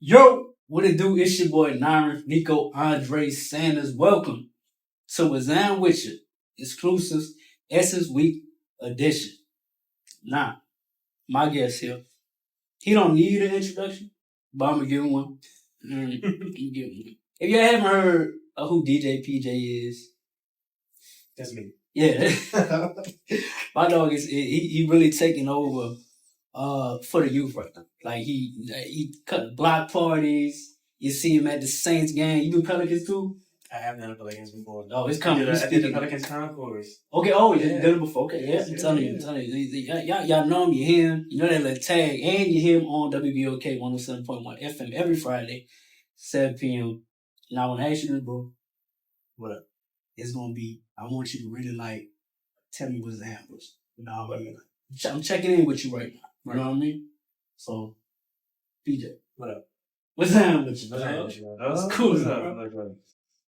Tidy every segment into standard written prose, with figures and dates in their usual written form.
Yo, what it do? It's your boy Rico Andre Sanders. Welcome to Wassam with you, exclusive Essence Week edition. Now, my guest here, he don't need an introduction, but I'm gonna give him one. Give him one. If you haven't heard of who DJ PJ is, that's me. Yeah, my dog he really taking over for the youth right now. Like he cut block parties. You see him at the Saints game. You do Pelicans too? I have done the Pelicans before. Oh, it's coming. I did the Pelicans concourse. Okay, oh, you did it before. Okay, yeah, I'm telling you. Y'all know him, you hear him, you know that little tag, and you hear him on WBOK 107.1 FM every Friday, 7 p.m. Now, when I ask you this, bro, what up? It's gonna be, I want you to really tell me what's the ambers. You know what I mean? I'm checking in with you right now. You know what I mean? So, PJ, what up? What's the with you? That's cool. What's up?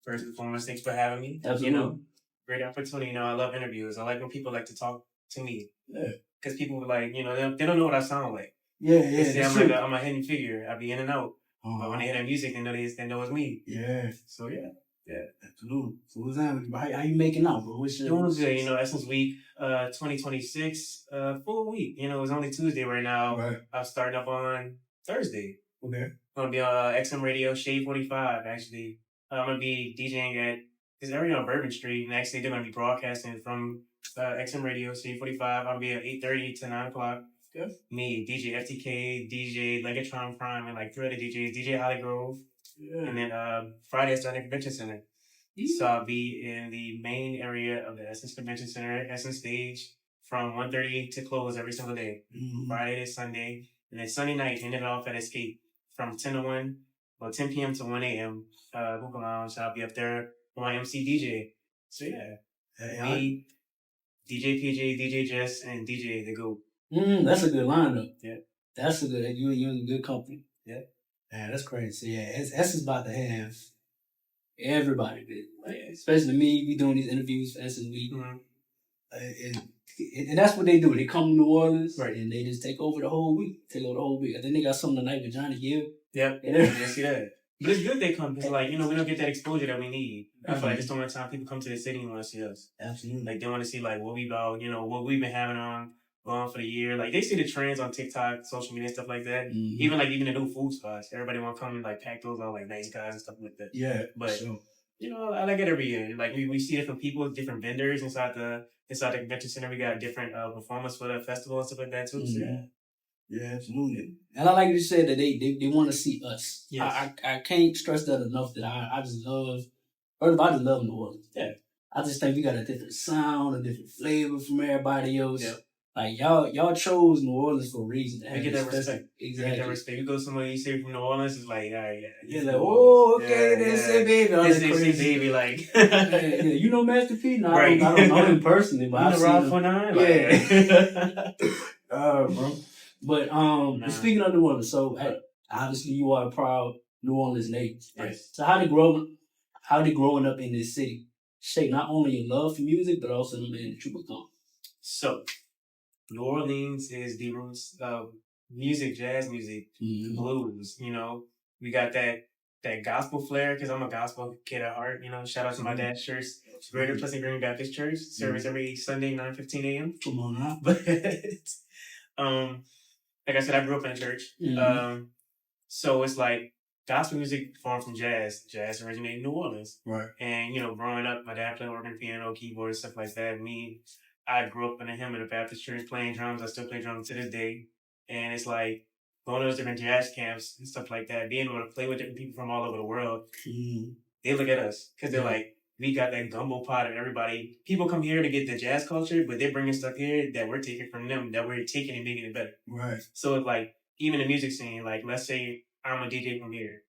First and foremost, thanks for having me. Absolutely. You know, great opportunity. You know, I love interviews. I like when people like to talk to me. Yeah. Because people they don't know what I sound like. Yeah. They say I'm a hidden figure. I be in and out. But when they hear that music, they know it's me. Yeah. So yeah. Yeah, absolutely. So what's that? How you making out, bro? Doing good, Essence Week 2026, full week. It's only Tuesday right now. Right. I'm starting up on Thursday. Okay. Gonna be on XM Radio, Shade 45, actually. I'm gonna be DJing at this area on Bourbon Street, and actually they're gonna be broadcasting from XM Radio, Shade 45. I'll be at 8:30 to 9 o'clock. Good. Me, DJ FTK, DJ Legatron Prime, and 3 other DJs, DJ Holly Grove. Yeah. And then Friday is at the Convention Center. Yeah. So I'll be in the main area of the Essence Convention Center, Essence Stage, from 1:30 to close every single day. Mm-hmm. Friday to Sunday. And then Sunday night, ended off at Escape from 10 p.m. to 1 a.m. Hookah Lounge. I'll be up there with my MC DJ. So yeah. Me, DJ PJ, DJ Jess, and DJ The Goat. That's a good lineup. Yeah. That's a good, you're in good company. Yeah. Man, that's crazy. Yeah, Essence about to have everybody, especially me. We doing these interviews for Essence Week, and that's what they do. They come to New Orleans, right, and they just take over the whole week. I think they got something tonight with Johnny Gill. Yep, yeah, see that. But it's good they come because, we don't get that exposure that we need. I feel like it's the only time people come to the city and want to see us. Absolutely. They want to see what we about, what we've been having on. Going for the year. They see the trends on TikTok, social media, stuff like that. Mm-hmm. Even the new food spots. Everybody want to come and pack those out nice guys and stuff like that. Yeah. But sure. I like it every year. We see different people, different vendors inside the convention center. We got different performers for the festival and stuff like that too. Mm-hmm. So, yeah, absolutely. And I like you said that they want to see us. Yes. I can't stress that enough that I just love. First of all, I just love New Orleans. Yeah. I just think we got a different sound, a different flavor from everybody else. Yeah. Y'all chose New Orleans for a reason. We get that respect. Exactly. We get that respect. You go somewhere you say from New Orleans, it's yeah. Oh, okay, they say baby. They say baby, yeah, you know Master P? No, right. I don't know him personally, but I've seen him. 49? Yeah. Bro. But speaking of New Orleans, so obviously you are a proud New Orleans native. Yes. So how did growing up in this city shape not only your love for music, but also the man that you become? So New Orleans is the roots of music, jazz music, blues. We got that gospel flair because I'm a gospel kid at heart. Shout out to my dad's church, Greater Pleasant Green Baptist Church. Service every Sunday, 9:15 a.m. Come on now. But like I said, I grew up in a church. Mm-hmm. So it's gospel music formed from jazz. Jazz originated in New Orleans. Right. And growing up, my dad played organ, piano, keyboard, stuff like that. I grew up in a hymn in a Baptist church playing drums. I still play drums to this day. And it's going to those different jazz camps and stuff like that, being able to play with different people from all over the world. Mm-hmm. They look at us because they're we got that gumbo pot of everybody. People come here to get the jazz culture, but they're bringing stuff here that we're taking from them, that we're taking and making it better. Right. So it's even the music scene, let's say I'm a DJ from here.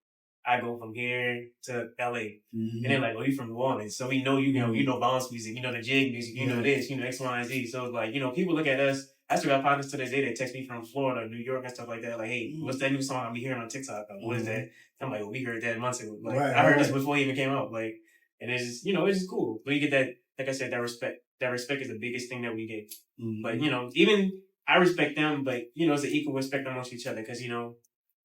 I go from here to LA. Mm-hmm. And they're you from New Orleans. So we know, you know bounce music, you know the jig music, you know this, X, Y, and Z. So it's people look at us. I still got partners to this day that text me from Florida, New York, and stuff like that. Hey, what's that new song I'll be hearing on TikTok? What is that? I'm we heard that months ago. I heard this before it even came out. And it's just, it's just cool. But you get that, like I said, that respect. That respect is the biggest thing that we get. Mm-hmm. But, even I respect them, but, it's an equal respect amongst each other. Because,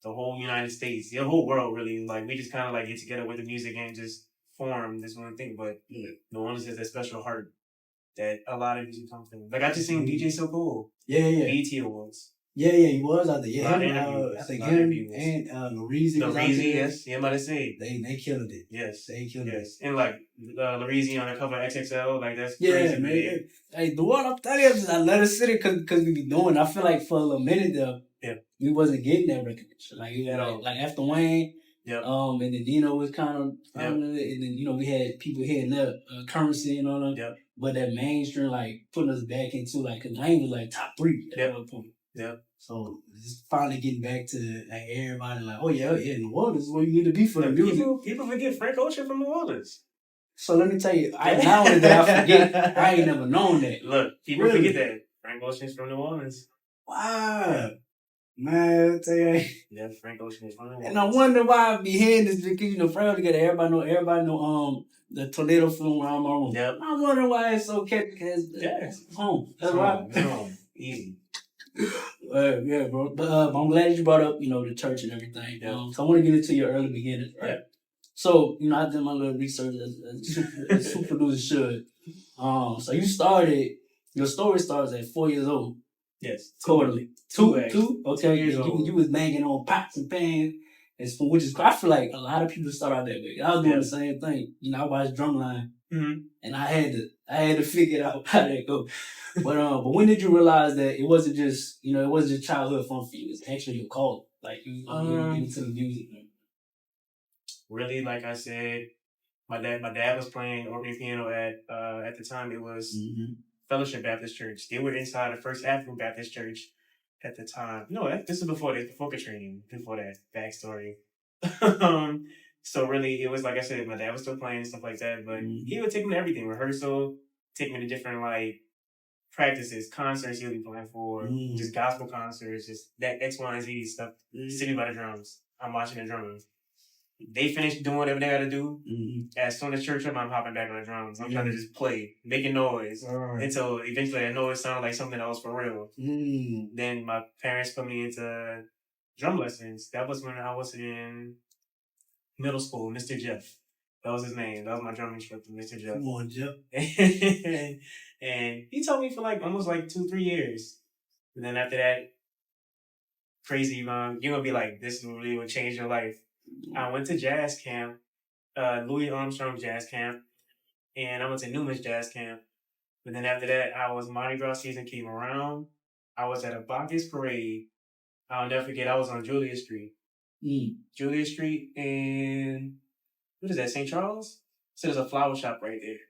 the whole United States, the whole world really. Like we just kind of like get together with the music and just form this one thing. But New Orleans has that special heart that a lot of music comes from. Like I just seen DJ So Cool. Yeah. BET Awards. Yeah, he was out there. Yeah, I think him and Lareezy was out there. Yes. Yeah, I'm about to say. They killed it. Yes. They killed it. And like Lareezy on the cover of XXL, like that's crazy, man. Yeah. Hey, the one I'm telling you, I love the city because we be doing. I feel like for a little minute there, we wasn't getting that recognition. Like after Wayne, and then Dino was kind of, and then we had people hitting up Currency and all that. Yep. But that mainstream like putting us back into like, cause Wayne was like top 3 at one point. Yeah. So just finally getting back to like everybody like, oh yeah, New Orleans is where you need to be for the music. People forget Frank Ocean from New Orleans. So let me tell you, not only did I forget, I ain't never known that. Look, people forget that Frank Ocean's from New Orleans. Wow, man, I tell you. Yeah, Frank Ocean is from New Orleans. And I wonder why I be hearing this because Frank together. Everybody know the tornado film around my room. Yep. I wonder why it's so catchy because it's home. That's why. Home. Easy. Yeah, bro. But I'm glad you brought up, the church and everything. Yeah. So I want to get into your early beginnings, right? Yeah. So, I did my little research as super producer should. So your story starts at 4 years old. Yes. Totally. Two? Okay. Years old. You was banging on pots and pans. Which is, I feel like a lot of people start out that way. I was doing the same thing. I watched Drumline. Mm-hmm. And I had to figure out how that go. But when did you realize that it wasn't just childhood fun for you? It's actually your call. Like you into the music. Really, like I said, my dad was playing organ piano at the time it was Fellowship Baptist Church. They were inside the First African Baptist Church at the time. No, this is before Katrina, before that backstory. So really, it was like I said, my dad was still playing and stuff like that, but he would take me to everything, rehearsal, take me to different like practices, concerts he would be playing for, just gospel concerts, just that X, Y, and Z stuff, sitting by the drums. I'm watching the drums. They finish doing whatever they gotta do. As soon as church up, I'm hopping back on the drums. I'm trying to just play, making noise until eventually I know it sounded like something else for real. Then my parents put me into drum lessons. That was when I was in middle school. Mr. Jeff, that was his name. That was my drum instructor, Mr. Jeff. Come on, Jeff. And he taught me for like almost like 2-3 years. And then after that, crazy, you're gonna be like, this really will change your life. I went to jazz camp, Louis Armstrong jazz camp, and I went to Newman's jazz camp. But then after that, Mardi Gras season came around. I was at a Bacchus parade. I'll never forget, I was on Julia Street. Julia Street and, what is that, St. Charles? So there's a flower shop right there.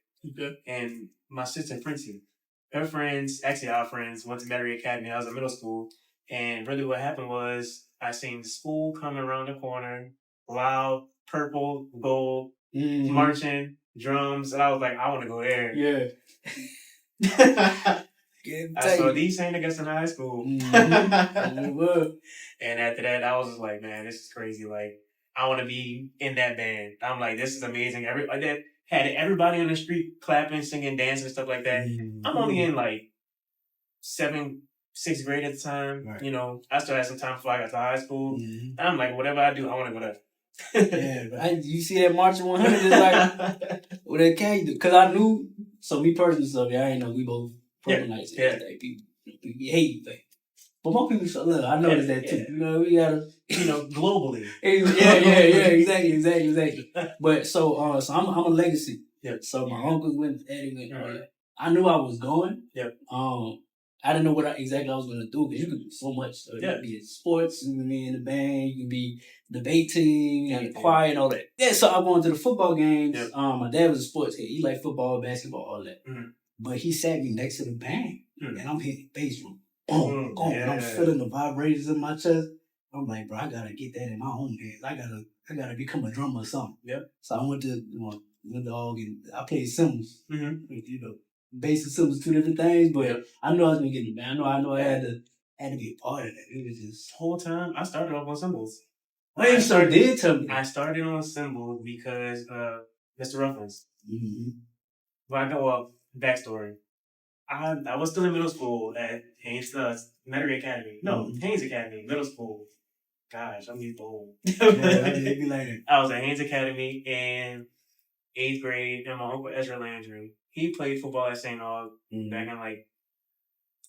Okay. And my sister, Princey, her friends, actually our friends, went to Metairie Academy. I was in middle school. And really what happened was I seen the school coming around the corner, loud, purple, gold, marching, drums. And I was like, I want to go there. Yeah. I saw these same niggas in high school. And after that, I was just like, man, this is crazy. Like, I want to be in that band. I'm like, this is amazing. That had everybody on the street clapping, singing, dancing, stuff like that. I'm only in like 7th, 6th grade at the time. Right. I still had some time before I got to high school. And I'm like, whatever I do, I want to go there. Yeah, you see that marching 100 is like, what they can't do. Because I knew, so me personally, I ain't know we both Brooklyn nights. Yeah. People hate things. But more people, look, I noticed that too. We gotta, globally. Exactly. But so I'm a legacy. Yeah. So my uncle went, Eddie went. I knew I was going. Yeah. I didn't know what exactly I was going to do because you could do so much. So you could be in sports, you can be in the band, you can be debating, and choir and all that. Yeah, so I went to the football games. Yeah. My dad was a sports kid. He liked football, basketball, all that. Mm-hmm. But he sat me next to the band, and I'm hitting bass drum. Boom, boom, and I'm feeling the vibrations in my chest. I'm like, bro, I gotta get that in my own hands. I gotta become a drummer or something. Yep. So I went to the dog and I played cymbals. Mm-hmm. Bass and cymbals, 2 different things, but I knew I was gonna get in the band. I know I had to be a part of that. It was just whole time I started off on cymbals. I started on cymbals because Mr. Ruffins. Mm-hmm. Backstory. I was still in middle school at Haynes Metairie Academy. No, Haynes Academy, middle school. gosh, I'm getting old. They be like that. I was at Haynes Academy in 8th grade, and my uncle Ezra Landry, he played football at St. Aug back in like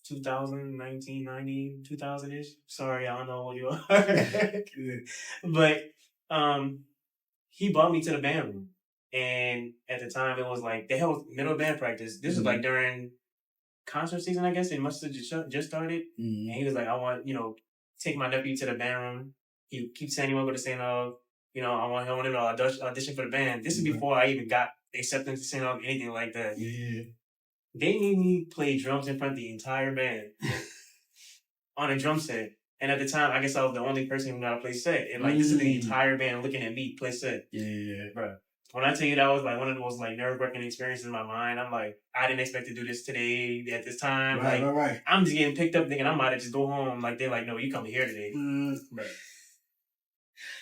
2000, 1990, 2000-ish. Sorry, I don't know what you are. But he brought me to the band room. And at the time, it was like, they held middle band practice. This was like during concert season, I guess. It must have just started. And he was like, I want, take my nephew to the band room. He keeps saying he want to go to St. Aug. I want him to audition for the band. This is before I even got acceptance to St. Aug, anything like that. Yeah. They made me play drums in front of the entire band on a drum set. And at the time, I guess I was the only person who knew how to play set. And this is the entire band looking at me play set. Yeah. Bro. When I tell you that was like one of the most like nerve-wracking experiences in my mind, I'm like, I didn't expect to do this today at this time. Right. I'm just getting picked up thinking I might have just go home. Like they're like, no, you come here today. Bro.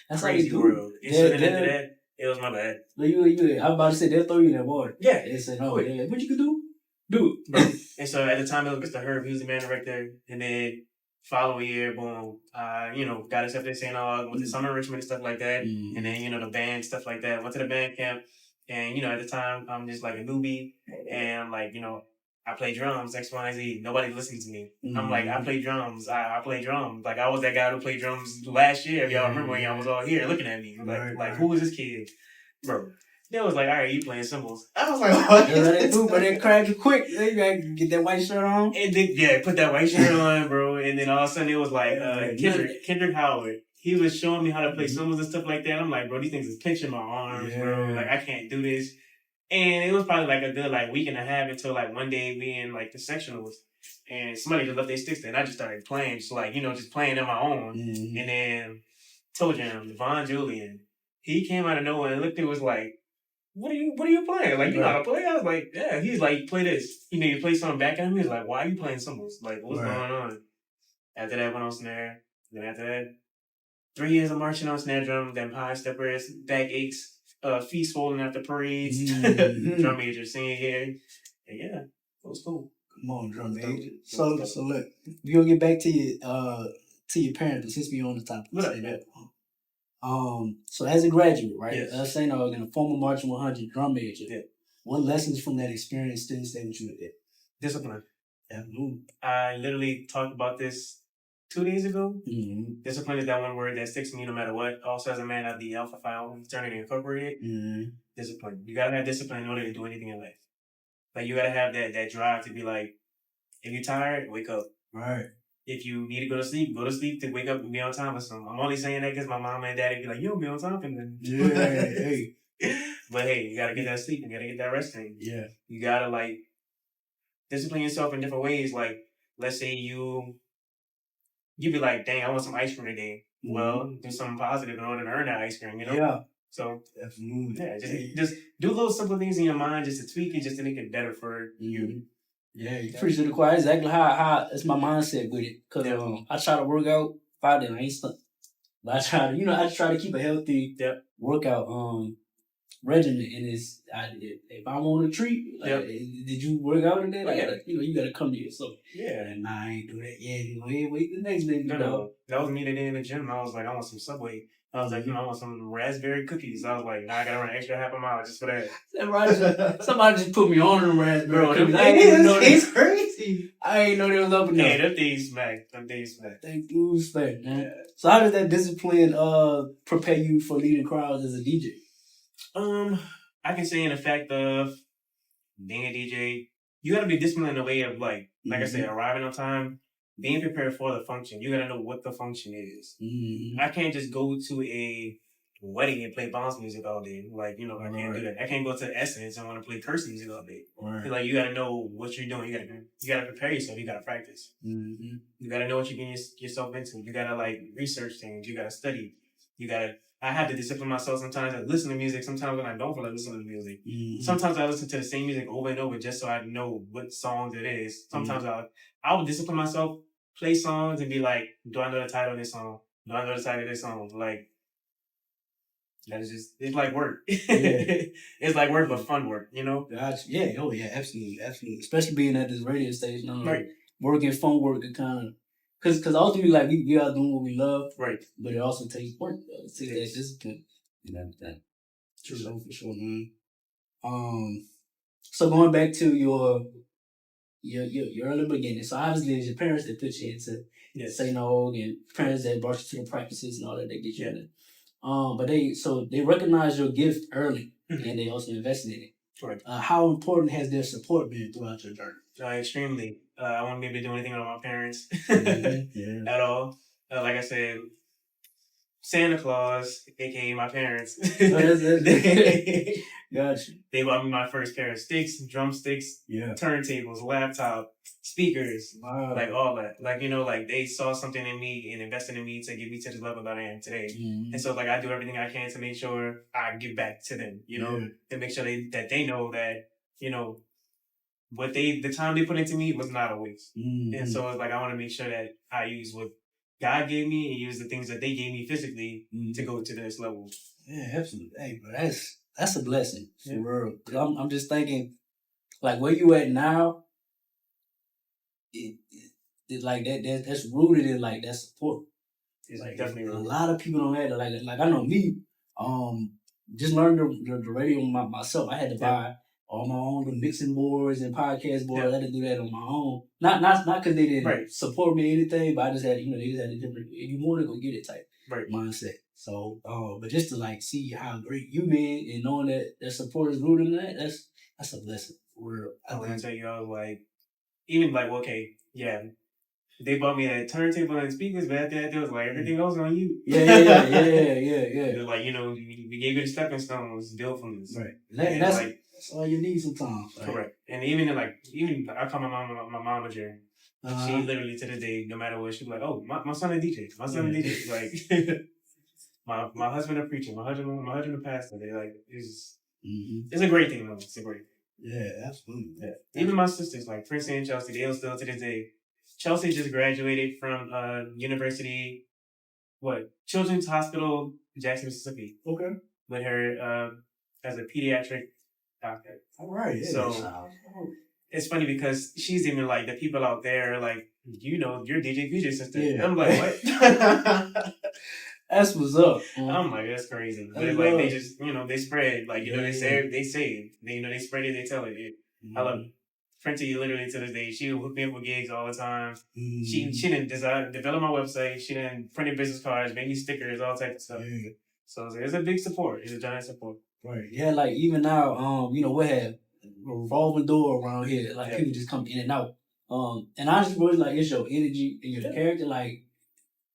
That's crazy how world. And so then after that, it was my bad. I was about to say they'll throw you in that water. Yeah. They said, what you can do it. Bro. And so at the time it was Mr. Herb, he was the man director, and then following year, boom, got accepted to St. Aug, went to summer enrichment and stuff like that. And then, the band, stuff like that. Went to the band camp. And, at the time, I'm just like a newbie. And I'm like, I play drums, X, Y, and Z. Nobody listens to me. I'm like, I play drums. I play drums. Like, I was that guy who played drums last year. If y'all remember when y'all was all here looking at me. Like, who is this kid? Bro. They was like, all right, you playing cymbals. I was like, what? Yeah, they do, but they crack you quick. They gotta get that white shirt on. And then, put that white shirt on, bro. And then all of a sudden it was like Kendrick Howard. He was showing me how to play cymbals and stuff like that. I'm like, bro, these things is pinching my arms, bro. Like, I can't do this. And it was probably like a good week and a half until like one day we in like the sectionals. And somebody just left their sticks there. And I just started playing, just playing on my own. And then told him, Devon Julian, he came out of nowhere and looked and was like, what are you playing? Like, you know how to play? I was like, yeah. He's like, play this. He made me play something back at him. He was like, why are you playing cymbals? Like, what's going on? After that, went on snare. Then after that, 3 years of marching on snare drum, then high steppers, back aches, feet swollen after parades, drum major singing here. And yeah, it was cool. Come on, drum major. So look, we gonna get back to your parents since we on the topic. Say that. So as a graduate, right? Yes. Saying I was in a former Marching 100 drum major. Yeah. What lessons from that experience still stay with you today? Discipline. Absolutely. I literally talked about this 2 days ago. Discipline is that one word that sticks to me no matter what. Also, as a man of the Alpha Phi Fraternity Incorporated, discipline. You gotta have discipline in order to do anything in life. Like, you gotta have that drive to be like, if you're tired, wake up. Right. If you need to go to sleep to wake up and be on time or something. I'm only saying that because my mom and daddy be like, you don't be on time. And then hey. But hey, you gotta get that sleep. You gotta get that rest in. Yeah. You gotta discipline yourself in different ways. Like, let's say you be like, dang, I want some ice cream today. Well, do something positive in order to earn that ice cream, Yeah. So, absolutely. Yeah, just do little simple things in your mind just to tweak it, just to make it better for you. Yeah, you preach to the choir. Exactly how it's my mindset with it. Cause I try to work out. If I ain't stuck. But I try to, I just try to keep a healthy workout regimen. And if I'm on a treat, did you work out today? You gotta come to yourself. Yeah. And I ain't do that yet. Wait the next day. No. That was me today in the gym. I was like, I want some Subway. I was like, I want some raspberry cookies. I was like, I gotta run an extra half a mile just for that. Somebody just put me on them raspberry cookies. It's crazy. I ain't know they was up enough. Hey, them things smack. They do smack, man. Yeah. So how does that discipline prepare you for leading crowds as a DJ? I can say in the fact of being a DJ, you gotta be disciplined in a way of like I said, arriving on time. Being prepared for the function, you gotta know what the function is. I can't just go to a wedding and play bounce music all day. I can't do that. I can't go to Essence and want to play curse music all day. Right. You gotta know what you're doing. You gotta prepare yourself. You gotta practice. You gotta know what you're getting yourself into. You gotta research things. You gotta study. I have to discipline myself sometimes. I listen to music. Sometimes when I don't feel like listening to music. Sometimes I listen to the same music over and over just so I know what songs it is. Sometimes I would discipline myself, play songs and be like, do I know the title of this song? Do I know the title of this song? That is just, it's like work. It's like work, but fun work, Gotcha. Yeah. Oh, yeah. Absolutely. Especially being at this radio station. Right. Work and fun work are kind of Because ultimately, like, we are doing what we love. Right. But it also takes work, though. It takes that discipline and everything. True. So, for sure, man. So going back to your early beginning. So obviously, it's your parents that put you into St. Og, and parents that brought you to the practices and all that. They get you in it. But they recognize your gift early, and they also invested in it. Right. How important has their support been throughout your journey? Extremely. I wouldn't be able to do anything without my parents Mm-hmm. at all. Like I said, Santa Claus, aka my parents. Gotcha. They bought me my first pair of sticks, drumsticks, turntables, laptop, speakers, like all that. Like, like they saw something in me and invested in me to get me to this level that I am today. Mm-hmm. And so, like, I do everything I can to make sure I give back to them, to make sure that they know that, the time they put into me was not a waste. Mm-hmm. And so it's like, I want to make sure that I use what God gave me and use the things that they gave me physically to go to this level. Yeah, absolutely. Hey, bro, that's a blessing for real. Cause I'm just thinking, like, where you at now, it like that's rooted in like that support. It's like definitely a lot of people don't have that. Like I know me, just learned the radio myself. I had to buy all my own the mixing boards and podcast boards. I had to do that on my own. Not because they didn't support me or anything, but I just had they just had a different. You want to go get it type mindset. So, but just to like see how great you been and knowing that their support is rooted in that, that's a blessing for real. I want to tell you, I was like, even like, okay, yeah. They bought me a turntable and speakers, but after that, it was like everything else on you. Yeah. They're like, we gave you the stepping stones, built from this. Right. That's like, that's all you need sometimes. Right? Correct. And even I call my mom a Jerry. She literally to this day, no matter what, she's like, oh, my son a DJ. My son a DJ. Like, my husband a preacher. My husband a pastor. They like, it's a great thing, though. It's a great thing. Yeah, absolutely. Yeah. Even my sisters, like Princey and Chelsea, they'll still to this day. Chelsea just graduated from university, Children's Hospital, Jackson, Mississippi. Okay. With her as a pediatric doctor. All right. Yeah, so it's funny because she's even like the people out there like, you're DJ PJ's sister. Yeah. I'm like, what? That's what's up. I'm like, that's crazy. But like they just they spread like they say it. They spread it. They tell it. I love it. Printy literally to this day, she would hook me up with gigs all the time. Mm. She didn't develop my website. She didn't print business cards, make me stickers, all types of stuff. Yeah. So it's a big support. It's a giant support. Right. Yeah. Like even now, we have a revolving door around here. Like people just come in and out. And honestly, bro, like it's your energy and your character. Like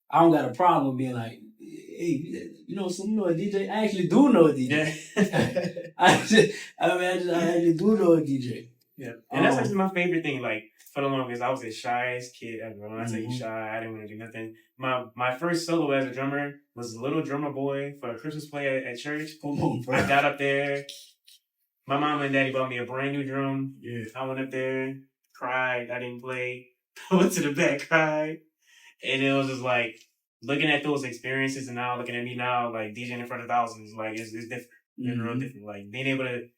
I don't got a problem with being like, hey, you know a DJ. I actually do know a DJ. Yeah. I actually do know a DJ. Yeah, and that's actually my favorite thing. Like for the longest, I was the shyest kid ever. When I say shy, I didn't want to do nothing. My first solo as a drummer was a little drummer boy for a Christmas play at church. Come on, bro. I got up there. My mom and daddy bought me a brand new drum. Yeah, I went up there, cried. I didn't play. I went to the back, cried, and it was just like looking at those experiences and now looking at me now, like DJing in front of thousands. Like it's different. It's real different. Like being able to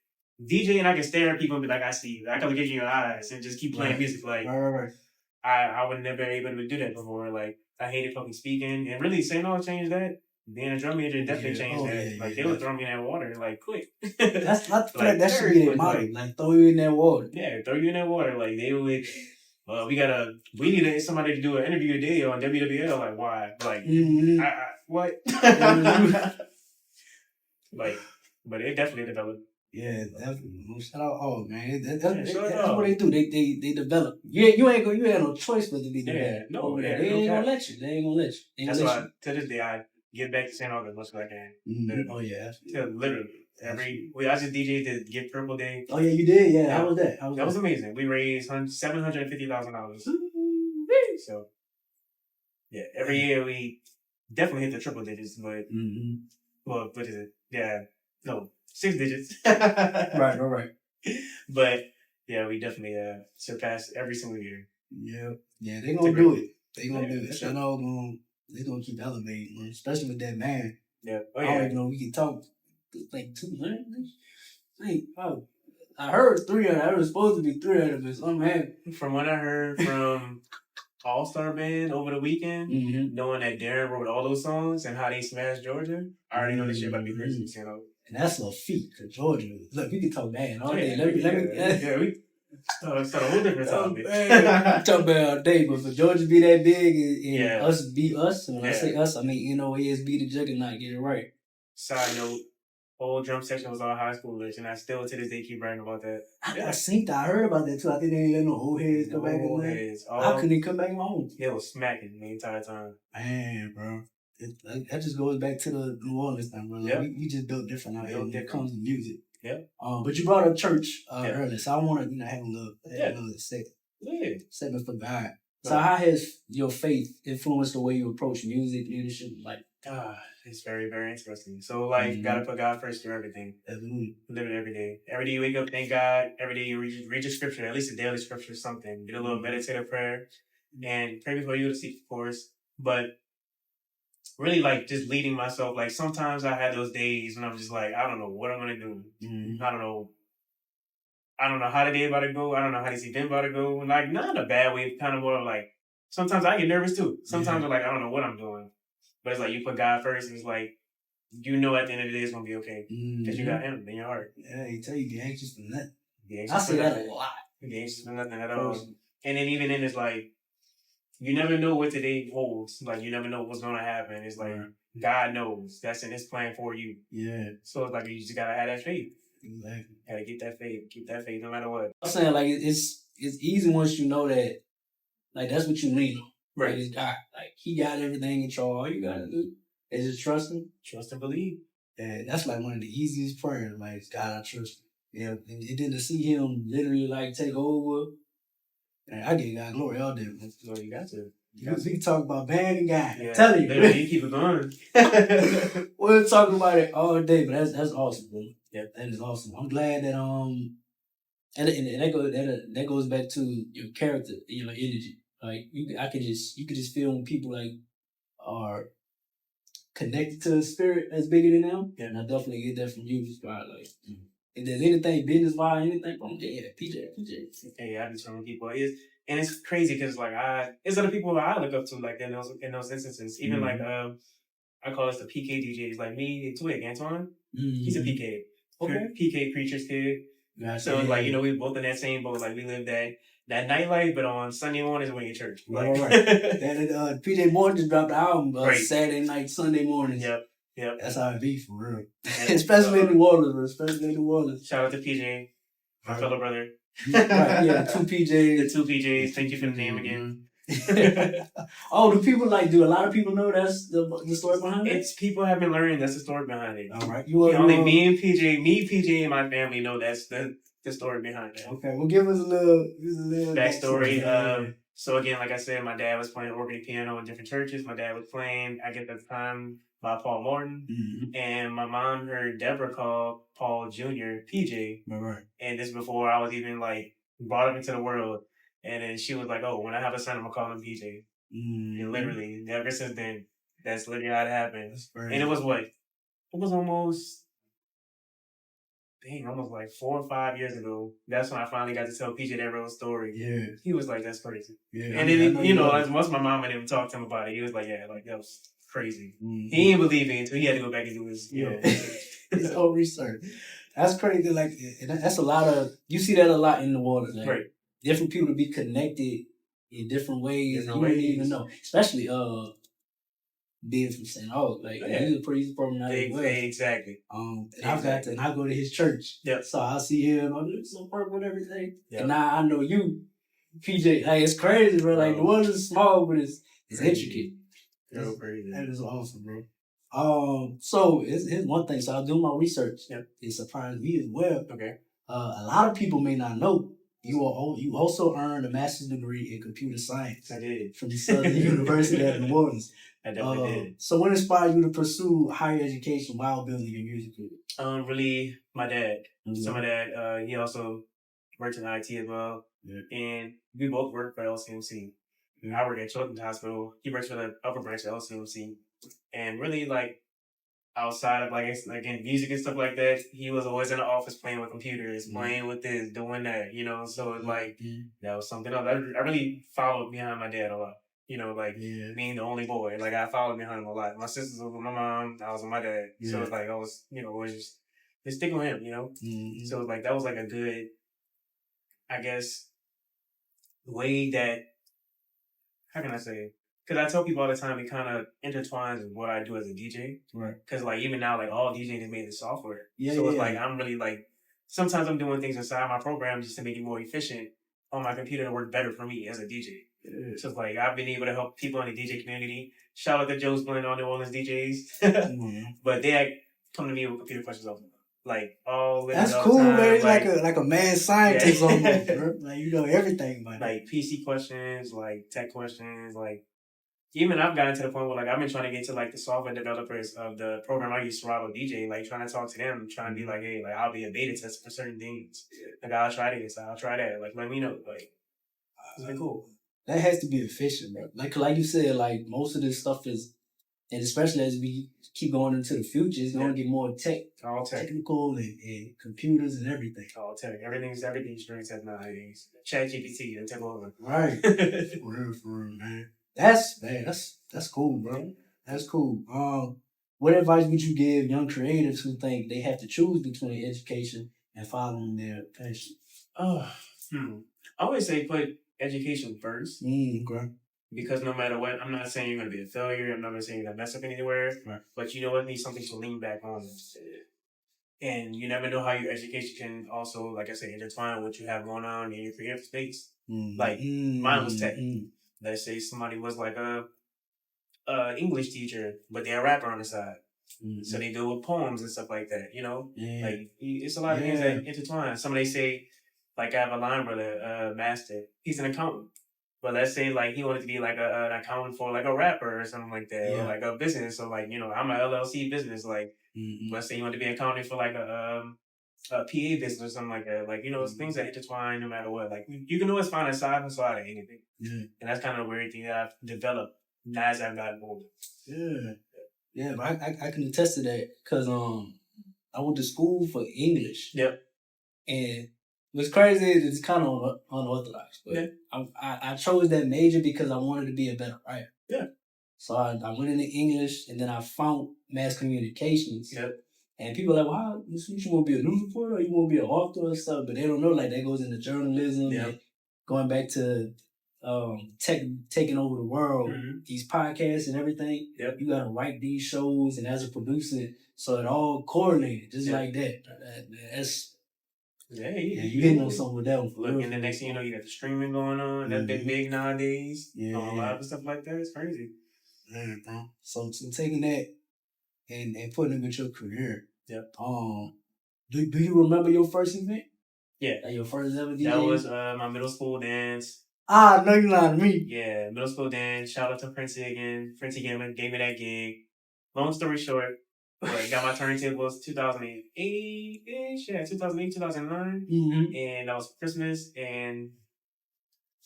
DJ and I can stare at people and be like, I see you. I can look at you in your eyes and just keep playing music. Like, I would never be able to do that before. Like, I hated public speaking. And really, St. Og changed that. Being a drum major definitely changed that. Like, they would throw me in that water, like, quick. That's not like, that should be their motto. Like, throw you in that water. Yeah, throw you in that water. Like, they would, we need somebody to do an interview today on WWL. Like, why? Like, what? Like, but it definitely developed. Yeah, definitely. Shout out all, man. That's what they do. They develop. Yeah, you ain't no choice but to be developed. Yeah, no, they ain't gonna let you. They ain't gonna let you. That's why to this day I get back to St. Og as much as I can. Mm-hmm. Oh yeah, literally. I just DJ'd the Get Purple Day. Oh yeah, you did. Yeah, how was that? That was amazing. We raised $750,000. So yeah, every year we definitely hit the triple digits, but well, what is it? Yeah, no. 6 digits. Right. But yeah, we definitely surpassed every single year. Yeah, they gonna do it. They gonna do it. I know they gonna keep elevating, especially with that man. Yeah. I don't even know we can talk like 200. I heard 300. I was supposed to be 300, but I'm happy. From what I heard from all-star band over the weekend, knowing that Darren wrote all those songs and how they smashed Georgia, I already know this shit about to be Christmas, you know. And that's a feat for Georgia. Look, we can talk bad all day. It's a whole different topic. Talk about all day, but for Georgia to be that big and us be us, and when I say us, I mean NOAS be the juggernaut, get it right. Side note, whole drum section was all high schoolers, and I still to this day keep bragging about that. I heard about that too. I think they ain't let no old heads come back in there. How could they come back home? They was smacking the entire time. Man, bro. That just goes back to the New Orleans thing, bro. Like, we just built different out here when it comes to music. Yep. But you brought up church earlier, so I want to have a little segment for God. So how has your faith influenced the way you approach music, leadership? Like, it's very, very interesting. So, like, gotta put God first through everything. Absolutely. Live it every day. Every day you wake up, thank God. Every day you read your scripture, at least a daily scripture or something. Get a little meditative prayer. And pray before you go to sleep, of course. But really, like, just leading myself. Like, sometimes I had those days when I'm just like, I don't know what I'm going to do. I don't know how the day about to go. I don't know how this event about to go. And, like, not in a bad way. Kind of more like, sometimes I get nervous, too. Sometimes I'm like, I don't know what I'm doing. But it's like, you put God first, and it's like, you know at the end of the day it's going to be okay. Because you got Him in your heart. Yeah, He tell you, be anxious for nothing. I say that a lot. Be anxious for nothing at all. And then even then, it's like, you never know what today holds. Like, you never know what's going to happen. It's like, God knows. That's in His plan for you. Yeah. So it's like, you just got to have that faith. Exactly. Got to get that faith. Keep that faith no matter what. I'm saying, like, it's easy once you know that, like, that's what you lean on. Right. Like, it's God. Like, He got everything in charge. All you got to do is just trust Him. Trust and believe. Yeah, that's like one of the easiest prayers. Like, God, I trust you. Yeah, and then to see Him literally, like, take over. And I give God glory all day. So you got to. We can talk about bad and God. Yeah, I'm telling you. You keep it going. We'll talk about it all day, but that's awesome, bro. Yeah. That is awesome. I'm glad that and that goes back to your character, energy. Like you could just feel when people like are connected to a spirit that's bigger than them. Yeah. And I definitely get that from you, just like if there's anything business wise, anything from PJ. Yeah, I be telling people and it's crazy because like it's other people I look up to like in those instances. Even like I call us the PK DJs, like me and Twig Antoine. He's a PK. Okay. PK preacher's kid. Gotcha. So like we both in that same boat. Like we live that nightlife, but on Sunday mornings we're in church. Like, all right. And PJ Morton just dropped the album Saturday night, Sunday mornings. Yep. That's how it be for real. Especially in New Orleans, Shout out to PJ, my fellow brother. Right, yeah, the two PJs. Thank you for the name again. Oh, do a lot of people know that's the story behind it? It's people have been learning that's the story behind it. All right. Me, PJ, and my family know that's the story behind it. Okay, well give us a little backstory. So again, like I said, my dad was playing organ and piano in different churches. My dad was playing, I guess at the time, by Paul Morton. And my mom heard Deborah call Paul Jr. PJ. Right. And this before I was even like brought up into the world. And then she was like, oh, when I have a son, I'm going to call him PJ. And literally, ever since then, that's literally how it happened. And it was almost like 4 or 5 years ago. That's when I finally got to tell PJ that real story. Yeah. He was like, that's crazy. Yeah. And then, as much as my mom and him talked to him about it, he was like, yeah, like that was crazy. He didn't believe it until he had to go back and do his, his own research. That's crazy. Like, that's a lot of, you see that a lot in the water. Like, right. Different people to be connected in different ways. You don't even know. Especially, being from St. Aug, like he's a priest from now as well. Exactly. And I go to his church. Yep. So I see him on the so purple and everything. Yep. And now I know you, PJ. Like it's crazy, bro. Like the world is small, but it's intricate. It's crazy. That is awesome, bro. So here's one thing. So I was doing my research. Yep. It surprised me as well. Okay. A lot of people may not know. You also earned a master's degree in computer science. I did. From the Southern University of New Orleans. I definitely did. So what inspired you to pursue higher education while building your music career? Really, my dad. So my dad, he also worked in IT as well. Yeah. And we both work for LCMC. Yeah. I work at Children's Hospital. He works for the upper branch of LCMC. And really, like, outside of like in music and stuff like that, he was always in the office playing with computers, playing with this, doing that, you know. So it's like that was something else. I really followed behind my dad a lot. You know, like being the only boy, like I followed behind him a lot. My sisters were with my mom, I was with my dad. So it's like I was, you know, always just sticking with him, you know. So it's like that was like a good, I guess, way that, how can I say it? Because I tell people all the time, it kind of intertwines with what I do as a DJ. Right. Because, like, even now, like, all DJs have made the software. So it's like, I'm really, like, sometimes I'm doing things inside my program just to make it more efficient on my computer to work better for me as a DJ. So it's like, I've been able to help people in the DJ community. Shout out to Joe's Blend on New Orleans DJs. But they come to me with computer questions all the time. Like, that's cool, man. It's like a mad scientist almost, bro. Like, you know everything, man. Like, PC questions, like, tech questions, like, even I've gotten to the point where, like, I've been trying to get to, like, the software developers of the program I use, Serato DJ, like, trying to talk to them, trying to be like, hey, like, I'll be a beta tester for certain things. Like, I'll try this, I'll try that. Like, let me know. Like, it's been cool. That has to be efficient, bro. Like you said, like, most of this stuff is, and especially as we keep going into the future, it's going to get more technical and computers and everything. All tech. Everything's during tech nowadays. ChatGPT and take over. Right. For real, man. That's cool, bro. That's cool. What advice would you give young creatives who think they have to choose between education and following their passion? I always say put education first. Okay. Because no matter what, I'm not saying you're going to be a failure. I'm not saying you're going to mess up anywhere. Right. But you know what? Needs something to lean back on. And you never know how your education can also, like I said, intertwine with what you have going on in your creative space. Like, mine was tech. Let's say somebody was like a English teacher, but they're a rapper on the side. So they deal with poems and stuff like that, you know? Like, it's a lot of things that intertwine. Somebody say, like, I have a line brother, Master. He's an accountant. But let's say, like, he wanted to be, like, an accountant for, like, a rapper or something like that. Or, like, a business. So, like, you know, I'm a LLC business. Like, let's say you want to be an accountant for, like, a PA business or something like that. Like, you know, it's things that intertwine no matter what. Like, you can always find a side hustle out of anything. And that's kind of a weird thing that I've developed as I've gotten older. Yeah, but I can attest to that because I went to school for English. And what's crazy is it's kind of unorthodox, but I chose that major because I wanted to be a better writer. So I went into English, and then I found mass communications. And people are like, wow, you want to be a news reporter or you want to be an author and stuff, but they don't know, like, that goes into journalism and going back to taking over the world, these podcasts and everything. You got to write these shows, and as a producer, so it all correlated just like that. That's you hitting on something with that one. Look, and the next thing you know, you got the streaming going on. That's been big nowadays. A lot of stuff like that. It's crazy. Bro. So taking that and putting it with your career. Do you remember your first event? Like your first ever DJ? That was my middle school dance. No, you're lying to me. Yeah, middle school dance. Shout out to Princey again. Princey gave me that gig. Long story short, got my turntables 2008-ish. 2008, 2009. And that was Christmas. And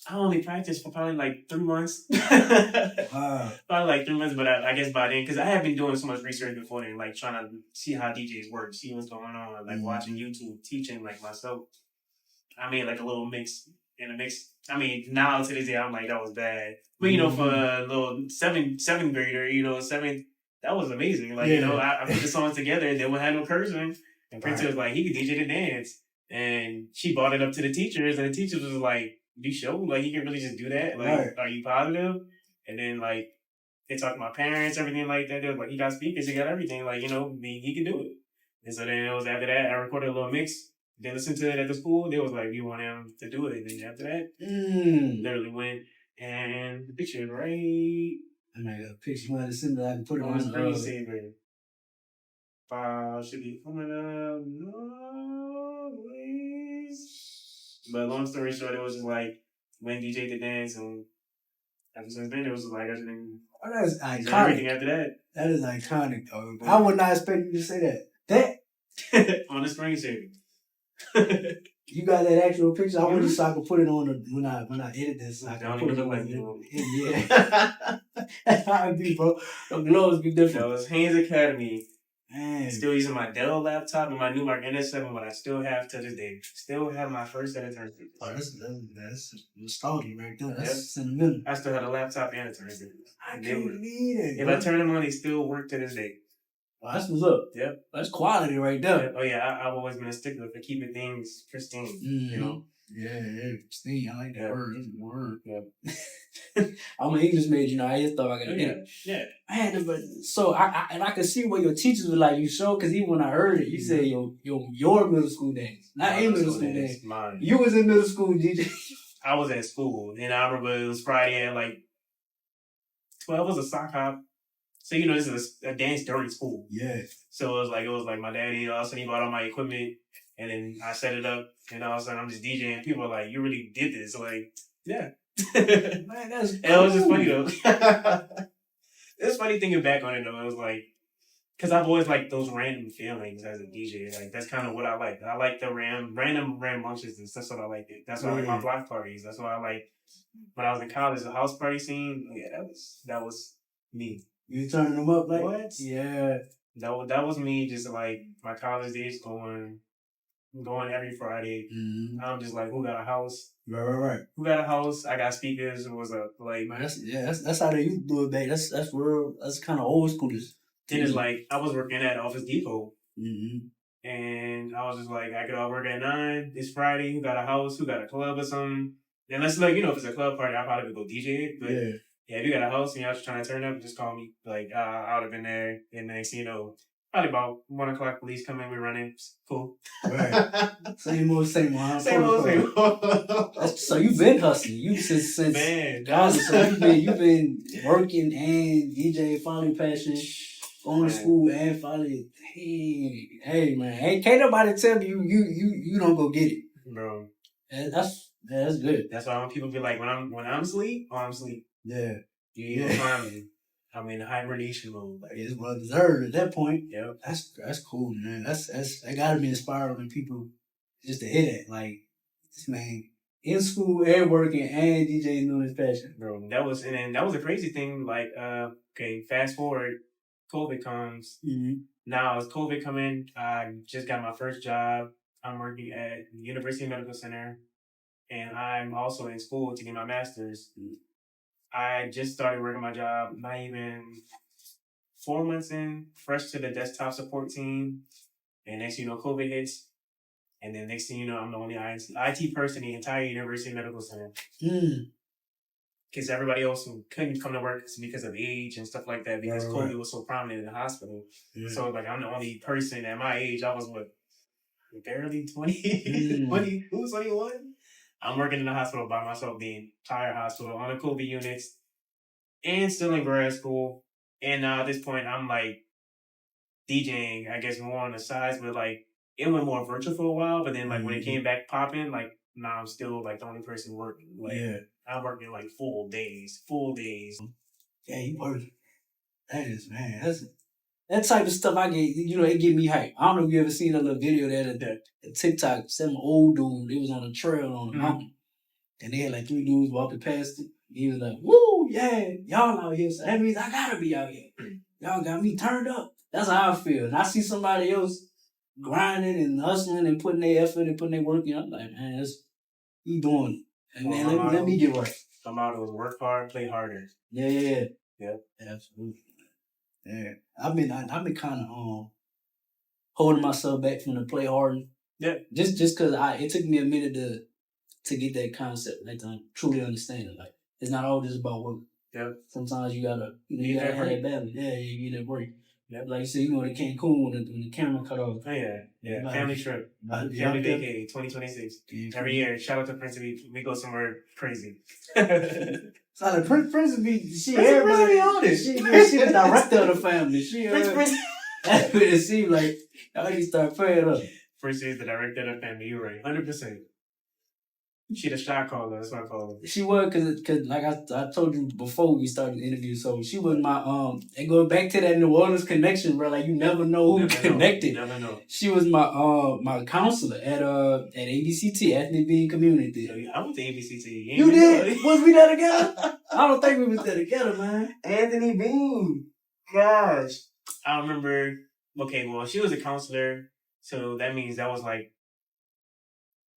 I only practiced for probably like 3 months. Probably like 3 months, but I guess by then, because I had been doing so much research before then, like trying to see how DJs work, see what's going on, like watching YouTube, teaching like myself. I made like a little mix. I mean, now to this day, I'm like, that was bad. But, you know, for a little seventh grader, you know, that was amazing. Like, you know, I put the songs together and then we had no cursing. And Prince was like, he could DJ the dance. And she brought it up to the teachers, and the teachers was like, you sure? Like, he can really just do that? Like, are you positive? And then, like, they talked to my parents, everything like that. They was like, he got speakers, he got everything. Like, you know, he can do it. And so then it was after that, I recorded a little mix. They listened to it at the school. They was like, we want him to do it. And then after that, literally went, and the picture is right. I got a picture. You want to send it? I can put it on the screensaver. File should be coming up. No, please. But long story short, it was just like when DJ did dance, and ever since then, it was like everything. Oh, that's iconic. Everything after that. That is iconic, though. I would not expect you to say that. On the screensaver. You got that actual picture? I want you so I can put it on when I edit this. So I don't can put even it look on. like you. That's how it be, bro. The glows be different. That was Haynes Academy. Man. Still using my Dell laptop and my Newmark NS7, what I still have to this day. Still have my first set of turntables. Oh, that's nostalgia right there. That's sentimental. I still had a laptop and a turntable. I can't believe it. If I turn them on, they still work to this day. Oh, that's what's up. Yep. That's quality right there. Yep. Oh, yeah. I've always been a stickler for keeping things pristine, you know? Yeah, pristine. I like that word. That's the word. Yeah. I'm an English major, I just thought I could get it. Yeah. Man, so I could see what your teachers were like. You show, because even when I heard it, you said your middle school days, not in middle school days. Mine. You was in middle school, DJ. I was at school, and I remember it was Friday at like 12. It was a sock hop. So this is a dance during school. Yeah. So it was like my daddy. All of a sudden he bought all my equipment, and then I set it up, and all of a sudden I'm just DJing. People are like, "You really did this?" Like, yeah. Man, that's cool. And it was just funny though. It's funny thinking back on it though. It was like, because I've always liked those random feelings as a DJ. Like that's kind of what I like. I like the random rambunctious. That's what I like. That's why I like my block parties. That's why I like when I was in college, the house party scene. Yeah, that was me. You turning them up like what? Yeah. That was me. Just like my college days going every Friday. Mm-hmm. I'm just like, who got a house? Right. Who got a house? I got speakers. It was like, man, that's how they used to do it back. That's real. That's kind of old school. Then it's like I was working at Office Depot, and I was just like, I could all work at 9. It's Friday. Who got a house? Who got a club or something? And let's if it's a club party, I probably could go DJ it. But yeah, if you got a house and you're just trying to turn up, just call me. Like I would have been there. And next, probably about 1 o'clock, police come in, we running. Cool. Right. Same old. Same old. So you've been hustling. You since college. So you've been working and DJ, following passion, going to school and following. Hey man, can't nobody tell me you don't go get it, bro. That's good. That's why when people be like, when I'm asleep, I'm asleep. Yeah. You ain't find me. I'm in hibernation mode. Like, it's well deserved at that point. Yeah. That's cool, man. That gotta be inspiring when people just to hear that. Like, this man in school and working and DJing doing his passion. Bro, that was a crazy thing. Like, fast forward, COVID comes. Mm-hmm. Now as COVID coming, I just got my first job. I'm working at the University Medical Center, and I'm also in school to get my master's. I just started working my job, not even 4 months in, fresh to the desktop support team. And next thing you know, COVID hits. And then next thing you know, I'm the only IT person in the entire University Medical Center. Because everybody else who couldn't come to work because of age and stuff like that, because COVID was so prominent in the hospital. Yeah. So like I'm the only person at my age. I was barely 20, 21. I'm working in the hospital by myself, the entire hospital, on the COVID units, and still in grad school. And now at this point, I'm like DJing, I guess, more on the sides, but like it went more virtual for a while. But then like when it came back popping, like now I'm still like the only person working. Like I'm working like full days. Yeah, you working. That is, man, that type of stuff I get, it get me hype. I don't know if you ever seen that little video that TikTok, some old dude, they was on a trail on the mountain. And they had like 3 dudes walking past it. He was like, woo, yeah, y'all out here. So that means I gotta be out here. Y'all got me turned up. That's how I feel. And I see somebody else grinding and hustling and putting their effort and putting their work in. I'm like, man, you doing it. And man, let me get right. My motto was work hard, play harder. Yeah. Absolutely. Yeah, I've been kind of holding myself back from the play hard. Yeah, just because it took me a minute to get that concept, like to truly understand it. Like it's not all just about work. Yeah, sometimes you gotta have that balance. Yeah, you get that break. Yeah, like you said, you went to Cancun when the camera cut off. Oh yeah, family trip, family vacation, 2026. Every year, shout out to Prince. We go somewhere crazy. So the Prince be everybody on it. She the director of the family. Prince. That's what it seemed like. I need to start paying up. Prince is the director of the family. You're right, 100%. She the shot caller. That's what I call her. She was cause like I told you before we started the interview. So she was my and going back to that New Orleans connection, bro. Like you never know who connected. Never know. She was my counselor at ABCT, Ethnic Being Community. I went to ABCT. You did? Was we there together? I don't think we was there together, man. Anthony Bean. Gosh, I remember okay, well, she was a counselor, so that means that was like.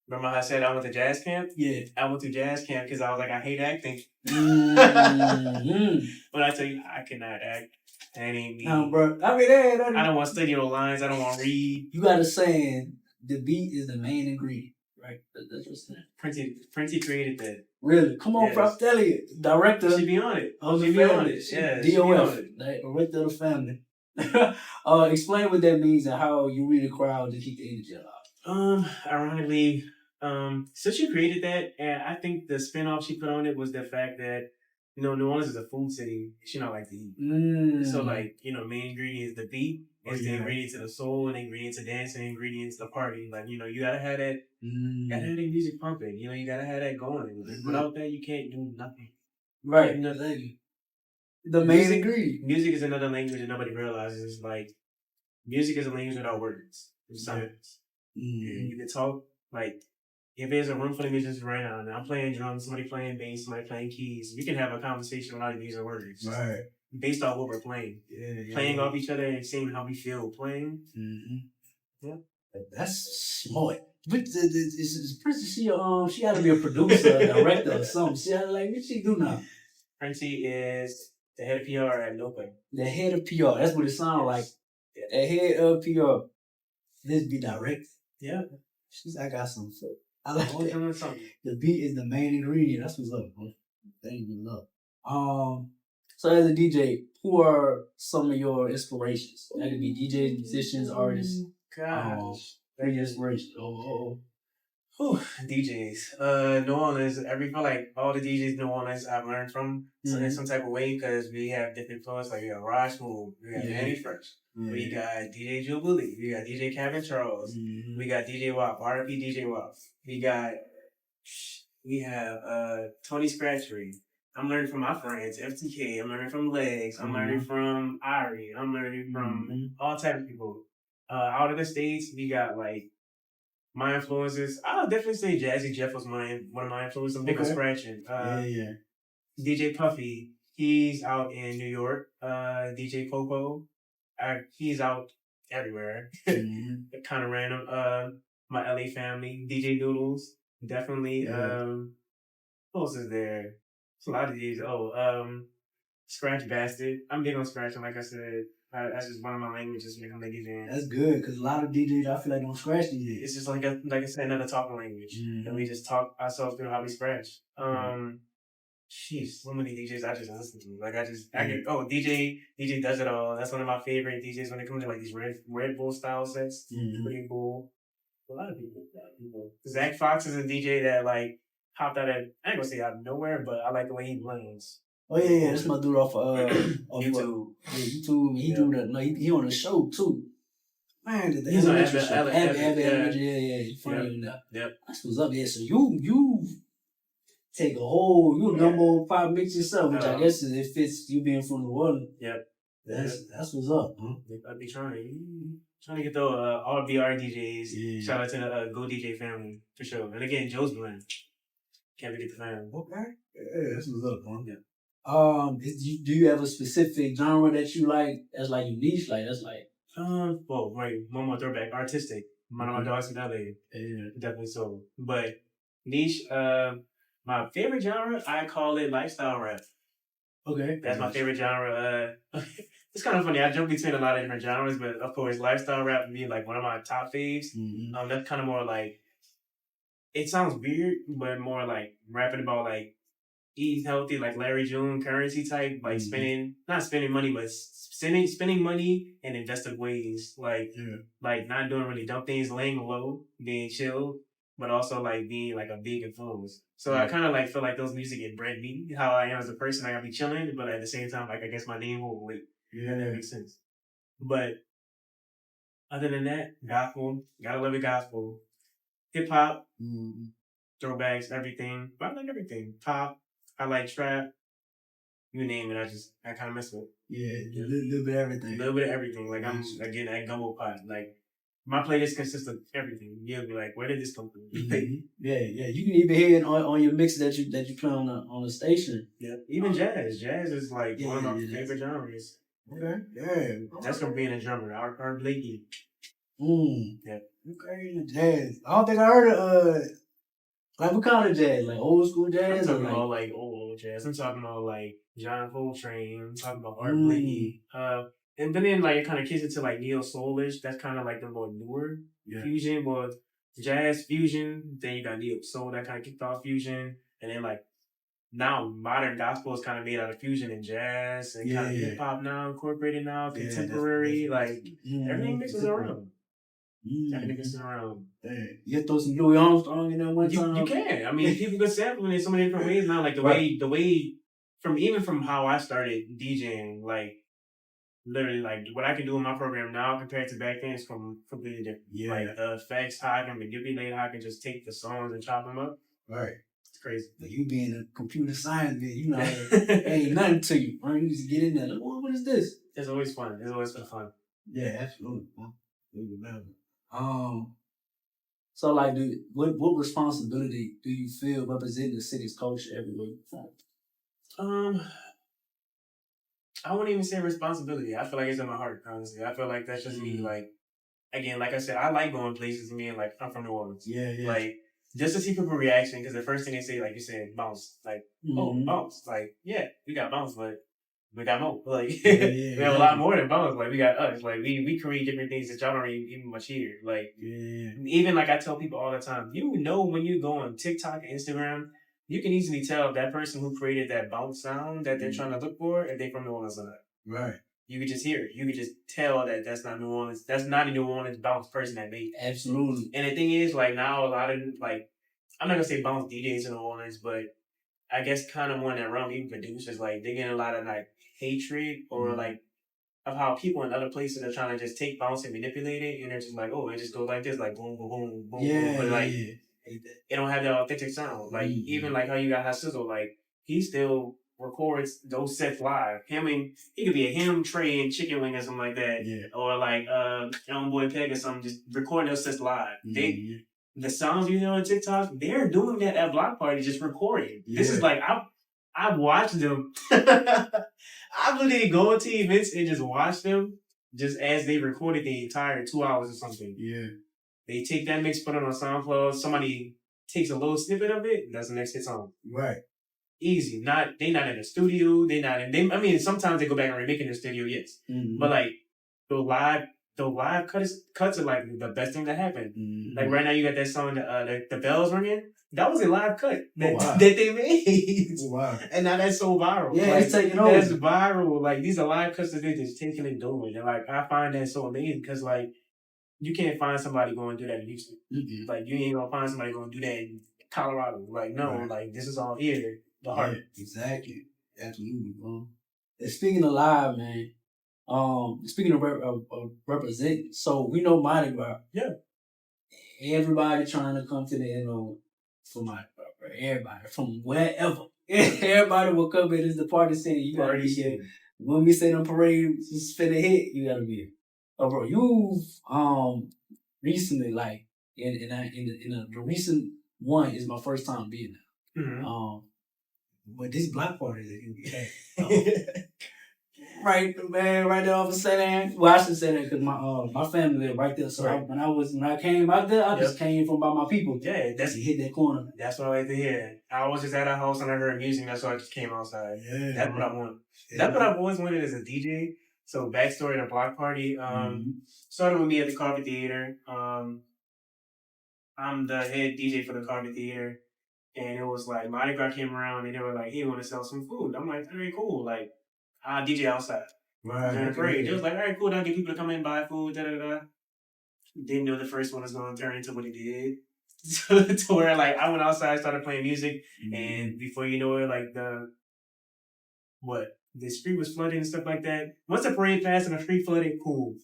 Remember how I said I went to jazz camp? Yeah. I went to jazz camp because I was like, I hate acting. Mm-hmm. But I tell you, I cannot act. That ain't me. No, bro. I mean, I don't want to study no lines. I don't want to read. You got a saying, the beat is the main ingredient, right? That's what's saying. Princey created that. Really? Come on, yes. bro. Tell you. Director. She be on it. She be on it. Yeah. DOF. Director of the family. Explain what that means and how you read a crowd to keep the energy alive. Ironically, so she created that, and I think the spinoff she put on it was the fact that, New Orleans is a food city. She not like to eat. So, like, main ingredient is the beat. It's the ingredient to the soul, and the ingredient to dance, and the ingredient to the party. Like, you gotta have that. Gotta have that music pumping. You gotta have that going. Without that, you can't do nothing. Right. The main ingredient. Music is another language that nobody realizes. Like, music is a language without words. It's silence. You can talk, like, if there's a room full of musicians right now, and I'm playing drums, somebody playing bass, somebody playing keys, we can have a conversation without even using words. Right. Based off what we're playing. Playing off each other and seeing how we feel playing. Yeah. That's smart. But is Princess, she had to be a producer, a director, or something. She had what she do now? Princey is the head of PR at Lopa. The head of PR. That's what it sounds like. The head of PR. This be direct. Yeah. She's I got some foot. I like that. The beat is the main ingredient. That's what's up, bro. Thank you, love. So as a DJ, who are some of your inspirations? That could be DJs, musicians, artists. Gosh. Very inspirational. DJs. New Orleans, I feel like all the DJs in New Orleans I've learned from in some type of way because we have different influences. Like we got Raj Moon, we got Danny Fresh, we got DJ Joe Bully, we got DJ Kevin Charles, we got DJ Wop, RP DJ Wop. We have Tony Scratchery. I'm learning from my friends, FTK. I'm learning from Legs. I'm learning from Ari. I'm learning from all type of people. Out of the States, we got like my influences. I'll definitely say Jazzy Jeff was one of my influences. I'm big on scratching. DJ Puffy, he's out in New York. DJ Popo, he's out everywhere. Kind of random. My LA family, DJ Noodles, definitely. Who else is there? There's a lot of DJs. Scratch Bastard. I'm big on scratching, like I said. That's just one of my languages when I'm DJing. That's good, because a lot of DJs I feel like don't scratch DJs. It's just like I said, another talking language. And we just talk ourselves through how we scratch. Jeez, so many DJs I just listen to. Like DJ Does It All. That's one of my favorite DJs when it comes to like these Red Bull style sets. Pretty cool. A lot of people. Zach Fox is a DJ that like hopped out of, I ain't gonna say out of nowhere, but I like the way he blends. Oh yeah, that's my dude off YouTube. YouTube. He do that. No, he on the show too. Man, he's on Elementary. Funny enough. Yep. That's what's up. Yeah, so you take a whole number 5 mix yourself, which I guess it fits you being from the world. Yep. That's what's up. I'd be trying to get the all VR DJs. Yeah. Shout out to the Go DJ family for sure. And again, Joe's blend. Can't forget the family. Okay. Yeah, that's what's up, man. Yeah. Do you have a specific genre that you like that's like your niche? Like that's like well, right, one more throwback, artistic. One of my dogs in LA. Yeah, definitely so. But niche, my favorite genre, I call it lifestyle rap. Okay. That's my favorite genre. It's kind of funny. I jump between a lot of different genres, but of course, lifestyle rap would be like one of my top faves. That's kind of more like, it sounds weird, but more like rapping about like eating healthy, like Larry June currency type, like not spending money, but spending money in investive ways, like not doing really dumb things, laying low, being chill, but also like being like a big influence. So I kind of like feel like those music get bred me, how I am as a person. I gotta be chilling, but at the same time, like I guess my name will wait. Yeah, that makes sense. But other than that, gospel, gotta love it, gospel, hip hop, throwbacks, everything. But I like everything. Pop. I like trap. You name it, I kind of mess with it. Yeah, a little bit of everything. A little bit of everything. Like I'm getting that gumbo pot. Like my playlist consists of everything. You'll be like, where did this come from? Yeah. You can even hear it on your mix that you play on the station. Yeah, even jazz. Jazz is like one of my favorite genres. Okay. Yeah. That's from being a drummer. Art Blakey. Yeah. Okay, jazz. I don't think I heard of like what kind of jazz? Like old school jazz? I'm Or talking like about like old jazz. I'm talking about like John Coltrane. I'm talking about Art Blakey. And then like it kind of kicks into like neo soulish. That's kind of like the more newer fusion. Well, jazz fusion. Then you got neo soul that kind of kicked off fusion, and then like now modern gospel is kind of made out of fusion and jazz and kind of hip hop now incorporated now contemporary. Like everything mixes around. Everything mixes around. You throw some Louis Armstrong in there one time. You can. I mean, people can sample it in so many different ways now. Like the way from how I started DJing, like literally like what I can do in my program now compared to back then is completely different. Yeah. Like the effects, how I can manipulate, how I can just take the songs and chop them up. Right. It's crazy. But you being a computer science man, you know, ain't nothing to you. Right? You just get in there. Like, what is this? It's always fun. It's always been fun. Yeah, absolutely. So like, what responsibility do you feel representing the city's culture everywhere you go? I wouldn't even say responsibility. I feel like it's in my heart, honestly. I feel like that's just me. Like, again, like I said, I like going places. Me and like I'm from New Orleans. Yeah. Like just to see people reaction, because the first thing they say, like you said, bounce. Like, oh, bounce. Like, yeah, we got bounce, but we got more. Like, we have a lot more than bounce. Like, we got us. Like, we create different things that y'all don't even much hear. Like, even like I tell people all the time, you know, when you go on TikTok and Instagram, you can easily tell if that person who created that bounce sound that they're trying to look for, if they from New Orleans or not. Right. You could just hear it. You could just tell that that's not New Orleans. That's not a New Orleans bounce person that made it. Absolutely. And the thing is, like now a lot of like, I'm not gonna say bounce DJs in New Orleans, but I guess kind of more in that realm, even producers, like they get a lot of like hatred or like of how people in other places are trying to just take bounce and manipulate it, and they're just like, oh, it just goes like this, like boom, boom, boom, boom, boom. But like, it don't have that authentic sound. Like even like how you got Sizzle, like he still records those sets live. He could be a him, Trey, and Chicken Wing or something like that. Yeah. Or like Boy Peg or something, just recording those sets live. The songs you hear on TikTok, they're doing that at block parties, just recording. Yeah. This is like I've watched them. I literally go into events and just watch them just as they recorded the entire 2 hours or something. Yeah. They take that mix, put it on SoundCloud. Somebody takes a little snippet of it, and that's the next hit song. Right. Easy. They not in the studio. I mean, sometimes they go back and remake in the studio, yes. But like the live cuts are like the best thing that happened. Like right now, you got that song, the bells ringing. That was a live cut that they made. Wow. And now that's so viral. Yeah, like, it's taking over. That's viral. Like these are live cuts that they're just taking and doing. And like I find that so amazing because like you can't find somebody going to do that in Houston. Like you ain't gonna find somebody going to do that in Colorado. Like no, like this is all here. The heart. Exactly. Absolutely, bro. And speaking of live, man. Speaking of represent, so we know Mardi Gras. Yeah. Everybody trying to come to the NO for Mardi Gras, everybody from wherever. Everybody will come in. It's the party city. You gotta be here. When we say the parade is finna hit, you gotta be here. Oh, bro, you've recently like in the recent one is my first time being there. But this block party that you had. Right, man, right there off of St. Anne. Well, I should say that because my family lived right there. So when I came out there, I just came from by my people. Yeah, that's hit that corner. That's what I like to hear. I was just at a house and I heard music. That's why I just came outside. Yeah, that's what I want. Yeah. That's what I've always wanted as a DJ. So backstory to the block party. Started with me at the Carpet Theater. I'm the head DJ for the Carpet Theater, and it was like Mardi Gras came around and they were like, "Hey, want to sell some food?" I'm like, "Very cool." Like. I DJ outside. Right. During the parade. It was like, all right, cool. I'll get people to come in and buy food. Didn't know the first one was going to turn into what it did. to where, like, I went outside, started playing music, and before you know it, like, the street was flooded and stuff like that. Once the parade passed and the street flooded, cool.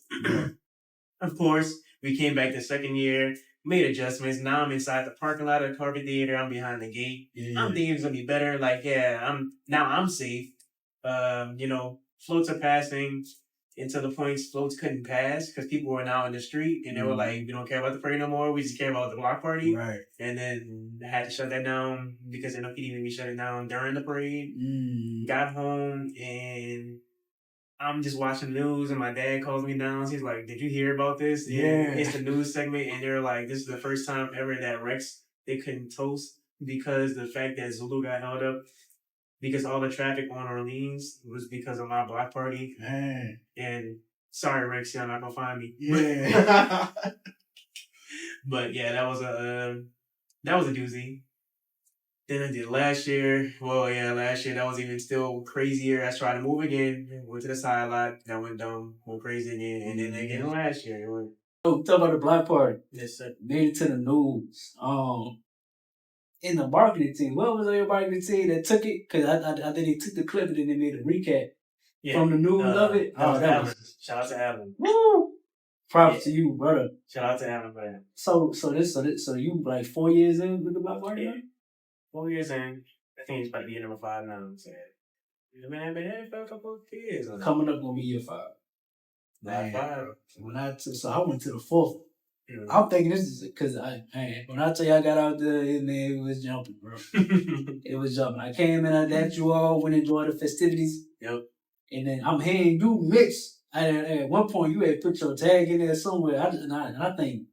Of course, we came back the second year, made adjustments. Now I'm inside the parking lot of the Carpet Theater. I'm behind the gate. Yeah. I'm thinking it's going to be better. Like, yeah, I'm safe. Floats are passing until the points floats couldn't pass because people were now in the street and they were like, we don't care about the parade no more. We just care about the block party. Right. And then I had to shut that down because NOPD made me shut it down during the parade. Got home and I'm just watching news and my dad calls me down. He's like, "Did you hear about this?" Yeah. And it's the news segment, and they're like, "This is the first time ever that Rex they couldn't toast because the fact that Zulu got held up because all the traffic on Orleans was because of my block party." Man. And sorry, Rex, you're not gonna find me. Yeah. But yeah, that was a doozy. Then I did last year. Well, yeah, last year that was even still crazier. I tried to move again. Went to the side lot. That went dumb. Went crazy again. And then again last year. It went, Oh, talk about the black party. yes, sir. Made it to the news. In the marketing team, what was your marketing team that took it? Because I think they took the clip and then they made a recap from the news of it. That was Alan. Shout out to Alan. Woo! Props to you, brother. Shout out to Alan for that. So you like 4 years in with the black party? Yeah. 4 years in. I think it's about to be year number 5 now. So, man, I've been at it for a couple of years. Coming up gonna be year 5. Like 5. So I went to the 4th. Mm-hmm. I'm thinking this is because when I tell you I got out there, it was jumping, bro. It was jumping. I came in, I dapped you all, went and enjoyed the festivities. Yep. And then I'm hearing you mix. At one point, you had put your tag in there somewhere. I think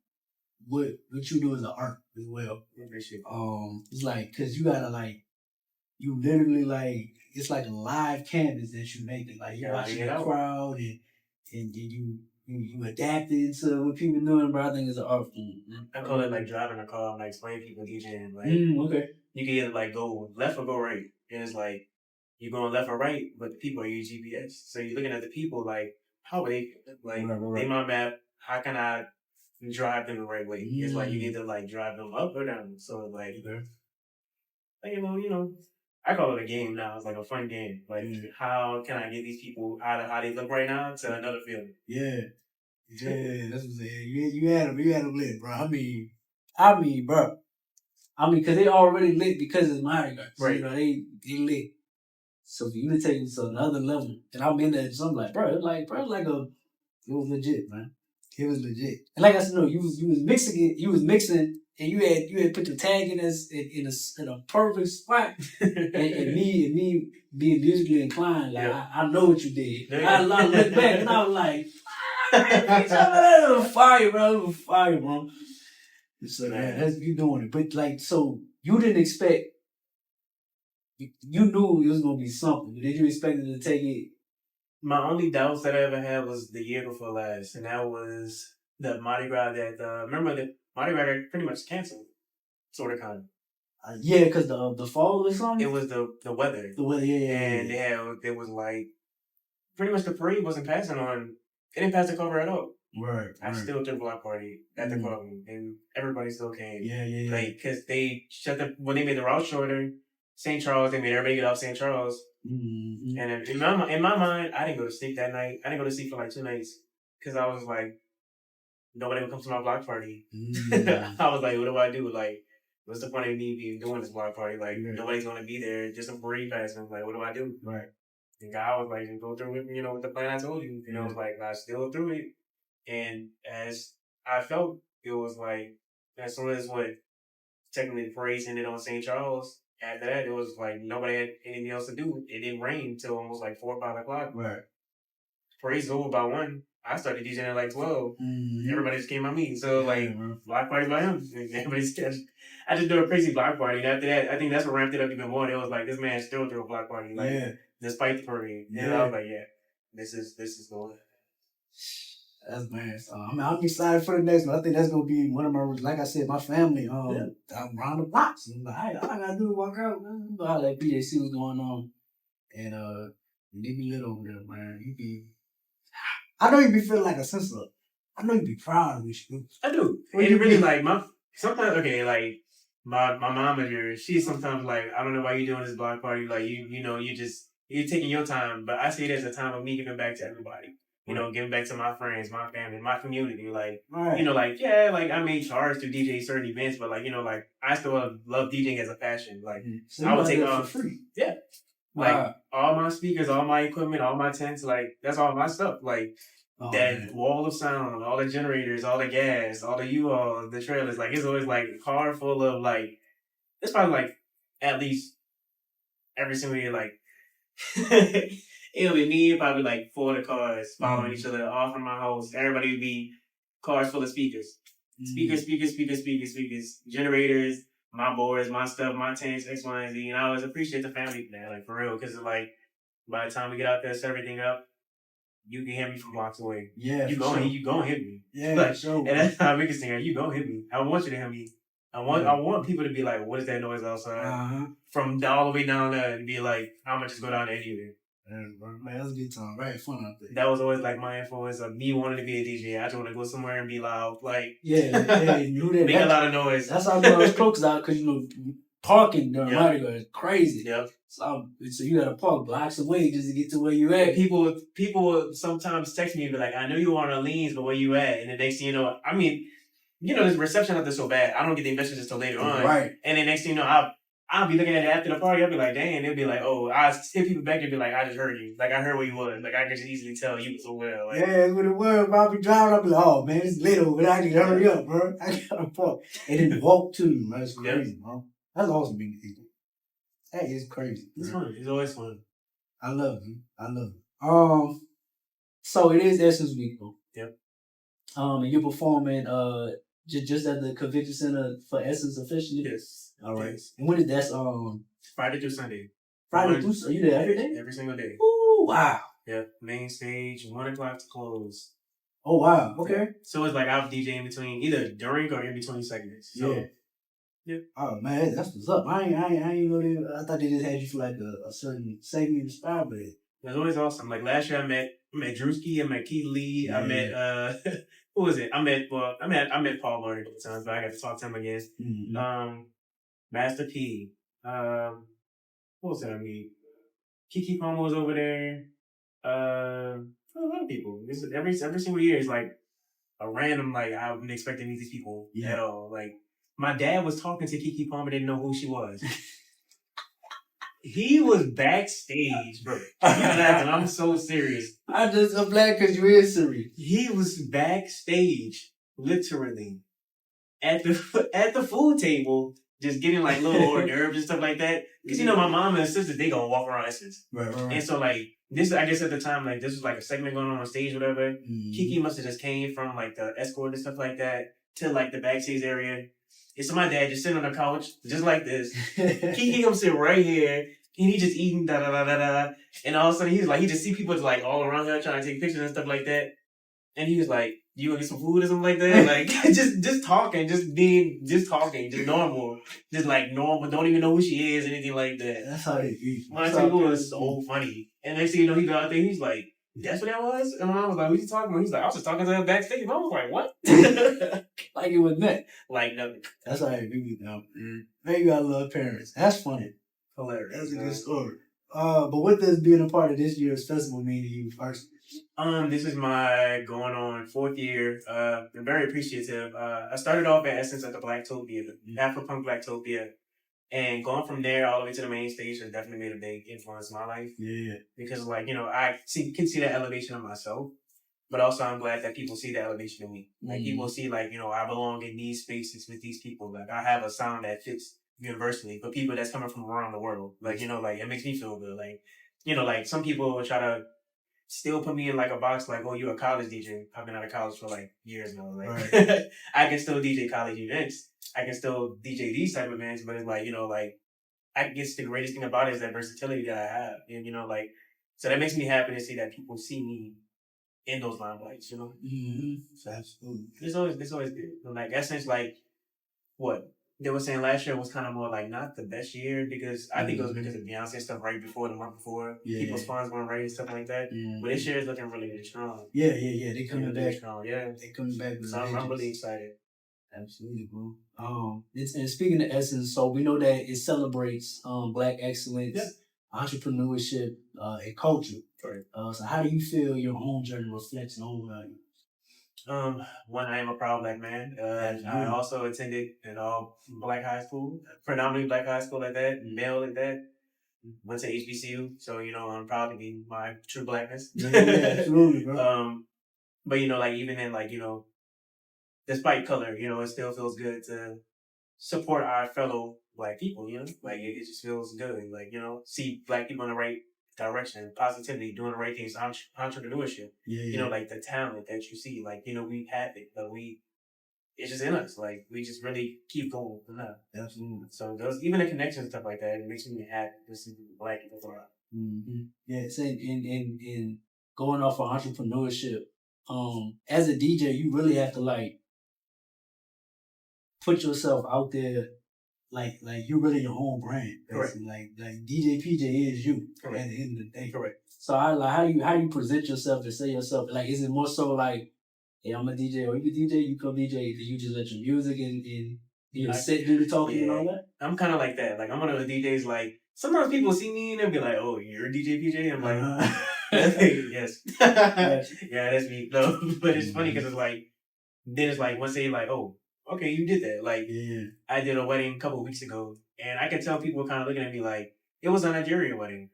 what you do is an art as well. Appreciate it's like because you gotta like you literally like it's like a live canvas that you make it. Like you're watching the crowd and you adapted to what people doing, bro. I think it's an art form. I call it like driving a car. I'm like explaining people DJing. Like okay. You can either like go left or go right, and it's like you're going left or right, but the people are using GPS. So you're looking at the people like how are they like they my map. How can I drive them the right way? It's like you need to like drive them up or down. So like, like you know, I call it a game now. It's like a fun game. Like how can I get these people out of how they look right now to another feeling? Yeah, that's what I'm saying. You had them lit, bro. I mean, bro. Because they already lit because it's Mardi Gras. Right. You know, they lit. So for you to take it to another level, and I'm in there, so I'm like, it was legit, man. It was legit. And like I said, no, you was mixing it, and you had put the tag in us in a perfect spot, and me being musically inclined, like I know what you did. Yeah. I looked back and I was like, it was fire, bro. It was fire, bro. So man, that's you doing it, but like, so you didn't expect. You knew it was gonna be something. Did you expect it to take it? My only doubts that I ever had was the year before last, and that was the Mardi Gras that remember that Mardi Gras got pretty much canceled, sort of kind of. Yeah, because the fall or something. It was the weather. The weather, yeah. And it was like pretty much the parade wasn't passing on. It didn't pass the cover at all. Right. I still threw a block party at the club, and everybody still came. Yeah. Like, because they when they made the route shorter, St. Charles, they made everybody get off St. Charles. Mm-hmm. And in my mind, I didn't go to sleep that night. I didn't go to sleep for like 2 nights because I was like, nobody would come to my block party. I was like, what do I do? Like, what's the point of me being doing this block party? Like, nobody's going to be there. Just a parade passing. Like, what do I do? Right. And God was like, go through it, with the plan I told you. And I was like, I still through it. And as I felt, it was like, as soon as technically the parade ended on St. Charles, after that, it was like nobody had anything else to do. It didn't rain till almost like 4 or 5 o'clock. Right. Parade's over by 1. I started DJing at like 12. Mm-hmm. Everybody just came by me. So block party by him. Everybody's I just do a crazy block party. And after that, I think that's what ramped it up even more. It was like, this man still threw a block party. Like, despite the parade. And I was like, this is going. That's nice. I'm excited for the next one. I think that's gonna be one of my, like I said, my family. I'm around the blocks. I'm like, all I gotta do is walk out. Man. I like PJ see what's going on, and you be lit over there, man. I know you be feeling like a sense of. I know you be proud of this. I do. And it really like sometimes like my mama here. She's sometimes like, I don't know why you doing this block party. Like you're taking your time, but I see it as a time of me giving back to everybody. Giving back to my friends, my family, my community. Like, like I may charge to DJ certain events, but like, like I still love DJing as a passion. Like, so I would take on for free. Yeah. Like all my speakers, all my equipment, all my tents, like that's all my stuff. Like wall of sound, all the generators, all the gas, all the U-Hauls, the trailers. Like it's always like a car full of like, it's probably like at least every single year, like It'll be me, probably like 4 of the cars following each other all from my house. Everybody would be cars full of speakers. Speakers, generators, my boards, my stuff, my tanks, X, Y, and Z. And I always appreciate the family for that, like for real, because like by the time we get out there, set everything up, you can hear me from blocks away. Yeah, you gonna hit me. Yeah, like, sure. And that's my biggest thing. You gonna hit me. I want you to hear me. I want people to be like, what is that noise outside? From all the way down there and be like, I'm gonna just go down there anyway. Man, that's a good time. Right, fun out there. That was always like my influence of me wanting to be a DJ. I just want to go somewhere and be loud, like make a lot of noise. That's how I know it's close out because parking during Mardi Gras is crazy. Yep. So you gotta park blocks away just to get to where you at. People sometimes text me and be like, I know you on Orleans, but where you at? And the next thing you know, I mean, this reception up there so bad. I don't get the messages till later on. Right. And then next thing you know, I'll be looking at it after the party. I'll be like, dang. They'll be like, oh, I see people back there be like, I just heard you. Like, I heard where you was. Like, I could just easily tell you so well. Like, yeah, when it was, I'll be driving, I'll be like, oh, man, it's lit over there. I can hurry up, bro. I gotta park. And then walk to you, man. That's crazy, bro. That's awesome being people. That is crazy. It's fun. It's always fun. I love it. So it is Essence Week, though. Yep. And you're performing, just at the convention center for Essence officially? Yes. All right. Yes. And when is that? Friday through Sunday. Friday through Sunday? You there every day? Every single day. Ooh, wow. Yep. Main stage, 1 o'clock to close. Oh, wow. Okay. So it's like I'll DJ in between, either during or in between segments. So, yeah. Oh, man, that's what's up. I ain't know that. I thought they just had you for like a certain segment inspired, but it was always awesome. Like last year I met Drewski, I met Keith Lee, I met who was it? I met Paul Lauren a couple times, but I got to talk to him again. Mm-hmm. Master P. What was that I mean? Kiki Palmer was over there. A lot of people. This is every single year is like a random, like I wouldn't expect to meet these people at all. Like my dad was talking to Kiki Palmer, didn't know who she was. He was backstage, bro. I'm so serious. I'm glad because you is serious. He was backstage, literally, at the food table, just getting like little hors d'oeuvres and stuff like that. Because my mom and sisters, they gonna walk around Essence. Right. And so like this, I guess at the time, like this was like a segment going on stage, whatever. Mm-hmm. Kiki must have just came from like the escort and stuff like that to like the backstage area. And so my dad just sitting on the couch, just like this. Kiki comes sit right here, and he just eating da. And all of a sudden he just see people just like all around her trying to take pictures and stuff like that. And he was like, "You gonna get some food or something like that?" Like just talking, just normal, just like normal. Don't even know who she is, anything like that. That's how they be. My uncle was so funny. And next thing you know, he got out there, he's like, "That's what that was?" And my mom was like, "What you talking about?" He's like, "I was just talking to her backstage." And I was like, "What?" Like it was that. Like nothing. That's how they be now. Maybe I love parents. That's funny. Hilarious. That's a good story. But what does being a part of this year's festival mean to you first? This is my going on 4th year. I'm very appreciative. I started off at Essence at the Blacktopia, Afro-Punk Blacktopia. And going from there all the way to the main stage has definitely made a big influence in my life. Yeah. Because, like, I can see that elevation of myself. But also I'm glad that people see that elevation in me. Like, people see, like, I belong in these spaces with these people. Like, I have a sound that fits universally for people that's coming from around the world. Like, like, it makes me feel good. Like, like, some people will try to still put me in like a box like, oh, you're a college DJ. I've been out of college for like years now. Like, right. I can still DJ college events. I can still DJ these type of events, but it's like, like, I guess the greatest thing about it is that versatility that I have. And, like, so that makes me happy to see that people see me in those limelights, Mm-hmm. Absolutely. It's always good. Like, Essence, like, what? They were saying last year was kind of more like not the best year because I think it was because of Beyonce stuff right before the month before. Yeah. People's funds weren't right and stuff like that. Yeah. But this year is looking really, really strong. Yeah. They coming back strong. Yeah. They coming back. So I'm really excited. Absolutely, bro. And speaking of Essence, so we know that it celebrates Black excellence, entrepreneurship, and culture. Right. So how do you feel your own journey reflects on value? One, I am a proud Black man. I also attended an all Black high school, predominantly Black high school like that, male like that. Went to HBCU, so I'm proud to be my true Blackness. Yeah, absolutely, bro. But like even in like despite color, it still feels good to support our fellow Black people. Like it just feels good. Like see Black people in the right direction, positivity, doing the right things, entrepreneurship. You know, like the talent that you see, like, you know, we have it, but it's just in us. Like, we just really keep going. Absolutely. So those, even the connections and stuff like that, it makes me happy to see people black people around. Mm-hmm. Yeah, it's in going off of entrepreneurship. As a DJ, you really have to like put yourself out there, like you're really your own brand. Basically. Like DJ PJ is you. Correct. At the end of the day. Correct. So how do you present yourself and say yourself? Like, is it more so like, hey, I'm a DJ, or you a DJ, you come DJ, do you just let your music and you sit, do the talking and all that? I'm kind of like that. Like, I'm one of the DJs. Like, sometimes people see me and they'll be like, "Oh, you're a DJ PJ." I'm like, yes, yeah, that's me. No, but it's funny because it's like, then it's like once they like, "Oh, okay, you did that." Like, I did a wedding a couple of weeks ago, and I could tell people were kind of looking at me like it was a Nigerian wedding.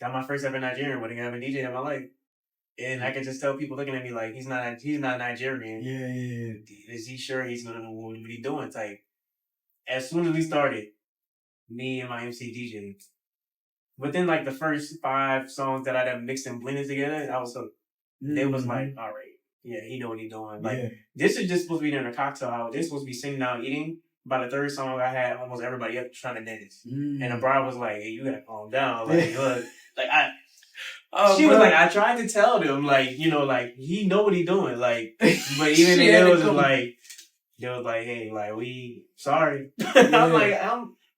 That my first ever Nigerian wedding. I haven't DJed in my life. And I can just tell people looking at me like he's not Nigerian. Yeah. Is he sure he's gonna know what he's doing? Type. As soon as we started, me and my MC DJ. Within like the first 5 songs that I done mixed and blended together, I was hooked. They was like, all right, yeah, he know what he's doing. Like this is just supposed to be during a cocktail hour. This supposed to be sitting down eating. By the 3rd song, I had almost everybody up trying to dance, and the bride was like, "Hey, you gotta calm down." Like, look, like she was like, I tried to tell them, like, you know, like, he know what he doing, like, but even it was like, they was like, hey, like, we sorry. I'm like, I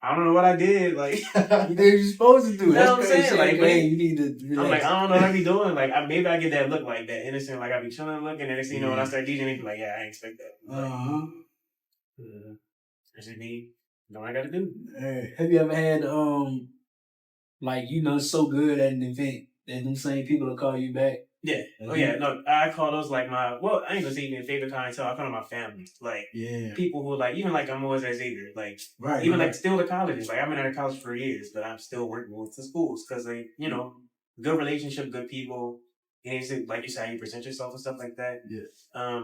don't know what I did, like, you're supposed to do. That's what I'm saying, like, hey, you need to relax. I'm like, I don't know what I be doing, like, maybe I get that look, like, that innocent, like, I be chilling looking, and next thing you know, when I start DJing, they be like, yeah, I ain't expect that. That's just me. Know what I gotta do. Have you ever had, like, you know, so good at an event that them same people will call you back? Yeah. Oh, yeah. No, I call those like I ain't gonna say even favorite clientele. I call them my family. Like, people who, like, even like I'm always at Xavier. Like, like still the colleges. Like, I've been at college for years, but I'm still working with the schools because they, you know, good relationship, good people. And it's like you said, how you present yourself and stuff like that. Yeah.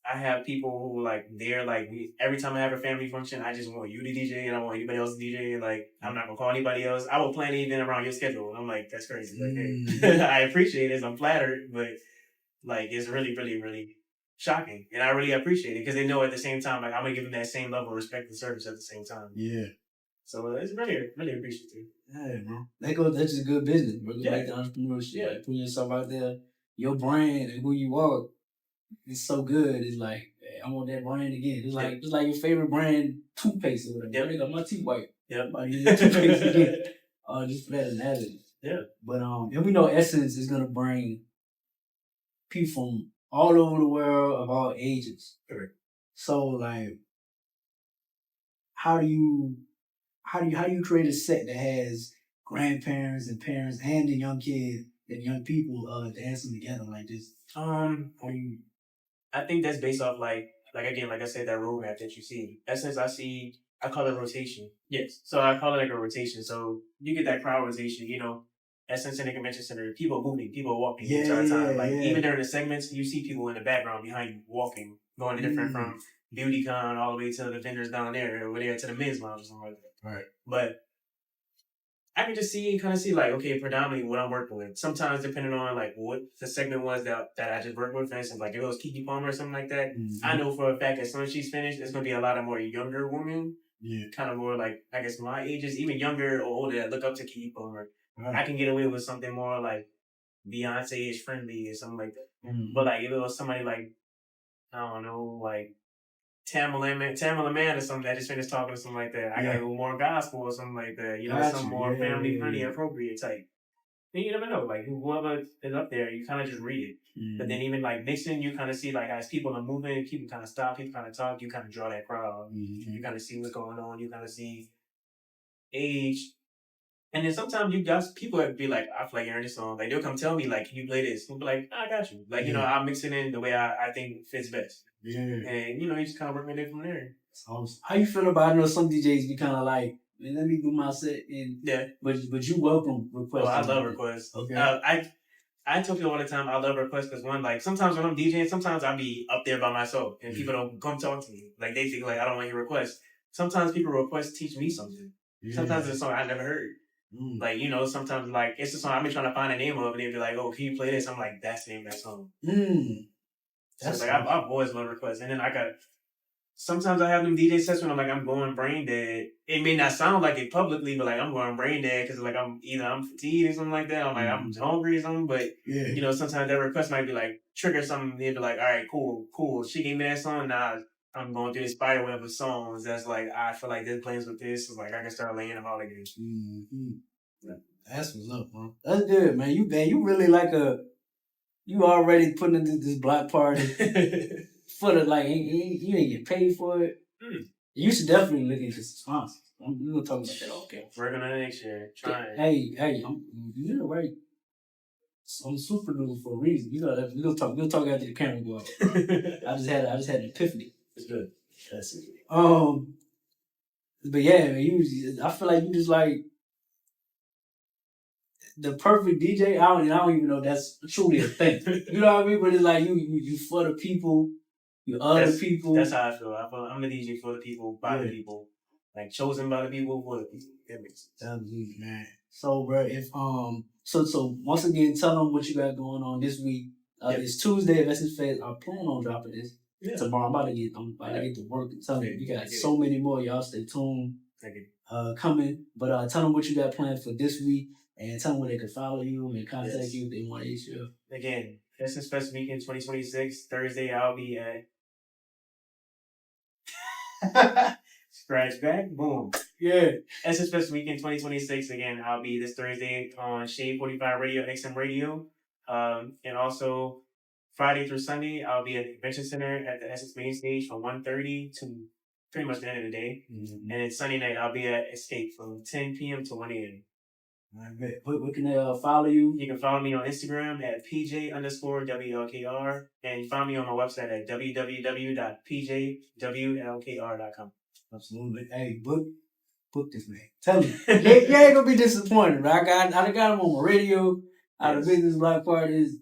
I have people who, like, they're like, every time I have a family function, I just want you to DJ and I want anybody else to DJ. Like, I'm not gonna call anybody else. I will plan anything around your schedule. And I'm like, that's crazy. Like, hey, I appreciate it. I'm flattered, but like, it's really, really, really shocking. And I really appreciate it because they know at the same time, like, I'm gonna give them that same level of respect and service at the same time. Yeah. So it's really, really appreciative. Yeah, bro. That's just good business, bro. Like the entrepreneurship. Yeah. Like, putting yourself out there, your brand and who you are. It's so good. It's like, hey, I want that brand again. It's like your favorite brand toothpaste or whatever. They got my teeth white. Yep. I use toothpaste again. Just for that analogy. Yeah. But and we know Essence is gonna bring people from all over the world of all ages. Correct. So like, how do you create a set that has grandparents and parents and the young kids and young people dancing together like this? I think that's based off like again, like I said, that roadmap that you see. Essence, I call it rotation. Yes. So I call it like a rotation. So you get that crowd rotation, you know, Essence in the convention center, people moving, people walking the entire time. Like even during the segments, you see people in the background behind you walking, going to different from BeautyCon all the way to the vendors down there, over there to the men's lounge or something like that. Right. But I can just kind of see like, okay, predominantly what I'm working with. Sometimes depending on like what the segment was that I just worked with, for instance, like if it was Kiki Palmer or something like that, I know for a fact as soon as she's finished, there's going to be a lot of more younger women, kind of more like, I guess my ages, even younger or older that look up to Kiki Palmer. Right. I can get away with something more like Beyonce-ish friendly or something like that. But like if it was somebody like, I don't know, like Tamala Man or something that just finished talking or something like that. I gotta go more gospel or something like that. You know, some more family friendly, appropriate type. Then you never know. Like whoever is up there, you kind of just read it. But then even like mixing, you kind of see like as people are moving, people kind of stop, people kind of talk. You kind of draw that crowd. You kind of see what's going on. You kind of see age. And then sometimes you got people that be like, I feel like hearing this song. Like they'll come tell me like, can you play this? We'll be like, I got you. Like, you know, I'll mix it in the way I think fits best. Yeah. And you know, you just kind of work with it from there. Awesome. How you feel about, I know some DJs be kind of like, man, let me do my set and but you welcome requests. Oh, I love requests. Okay. I tell people all the time I love requests because one, like sometimes when I'm DJing, sometimes I'll be up there by myself and people don't come talk to me. Like they think like I don't want your requests. Sometimes people request teach me something. Sometimes it's a song I never heard. Like, you know, sometimes like it's a song I've been trying to find the name of, and they'd be like, "Oh, can you play this?" I'm like, "That's the name of that song." So it's like I've always loved requests, and then I got. Sometimes I have them DJ sets when I'm like I'm going brain dead. It may not sound like it publicly, but like I'm going brain dead because like I'm fatigued or something like that. I'm like I'm hungry or something. But you know, sometimes that request might be like trigger something. They'd be like, "All right, cool. She gave me that song. Now I'm going through the spider web of songs. That's like I feel like this blends with this. So like I can start laying them out again." That's what's up, bro. That's good, man. You really like you already putting into this block party for the like you ain't get paid for it. You should definitely look into some sponsors. We're gonna talk about that all okay. Working on it next year. Trying. Hey, you're the right. I'm super duper for a reason. You know, we'll talk after the camera go out. I just had an epiphany. It's good. That's it. But yeah, man, I feel like you just like the perfect DJ. I don't even know if that's truly a thing. You know what I mean? But it's like you for the people, you other people. That's how I feel. I'm a DJ for the people, by the people, like chosen by the people, for the people. That makes sense. Man. So, bro, if so once again, tell them what you got going on this week. It's Tuesday. Essence Fest. I plan on dropping this tomorrow. I'm about to get to work and tell them you got so many more. Y'all stay tuned. Coming, but tell them what you got planned for this week. And tell them where they can follow you and contact you if they want to hit you. Again, Essence Fest Weekend 2026, Thursday, I'll be at Scratch Back, boom. Yeah. Essence Fest Weekend 2026, again, I'll be this Thursday on Shade 45 Radio, XM Radio. And also, Friday through Sunday, I'll be at the Convention Center at the Essence Main Stage from 1:30 to pretty much the end of the day. And then Sunday night, I'll be at Escape from 10 p.m. to 1 a.m. What can they follow you? You can follow me on Instagram at PJ_WLKR, and you find me on my website at www.pjwlkr.com. Absolutely. Hey, book this man. Tell me. you ain't gonna be disappointed, bro. I got him on my radio. Out of business block parties.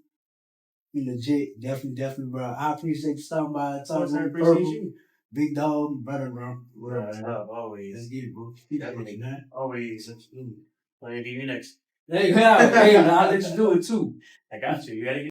You legit. Definitely, bro. I appreciate you stopping by. I appreciate you. Big dog, brother, bro. Always. Let's get it, bro. Definitely, man. Always. Absolutely. Let me be you next. Hey, I'll let you do it too. I got you. You gotta get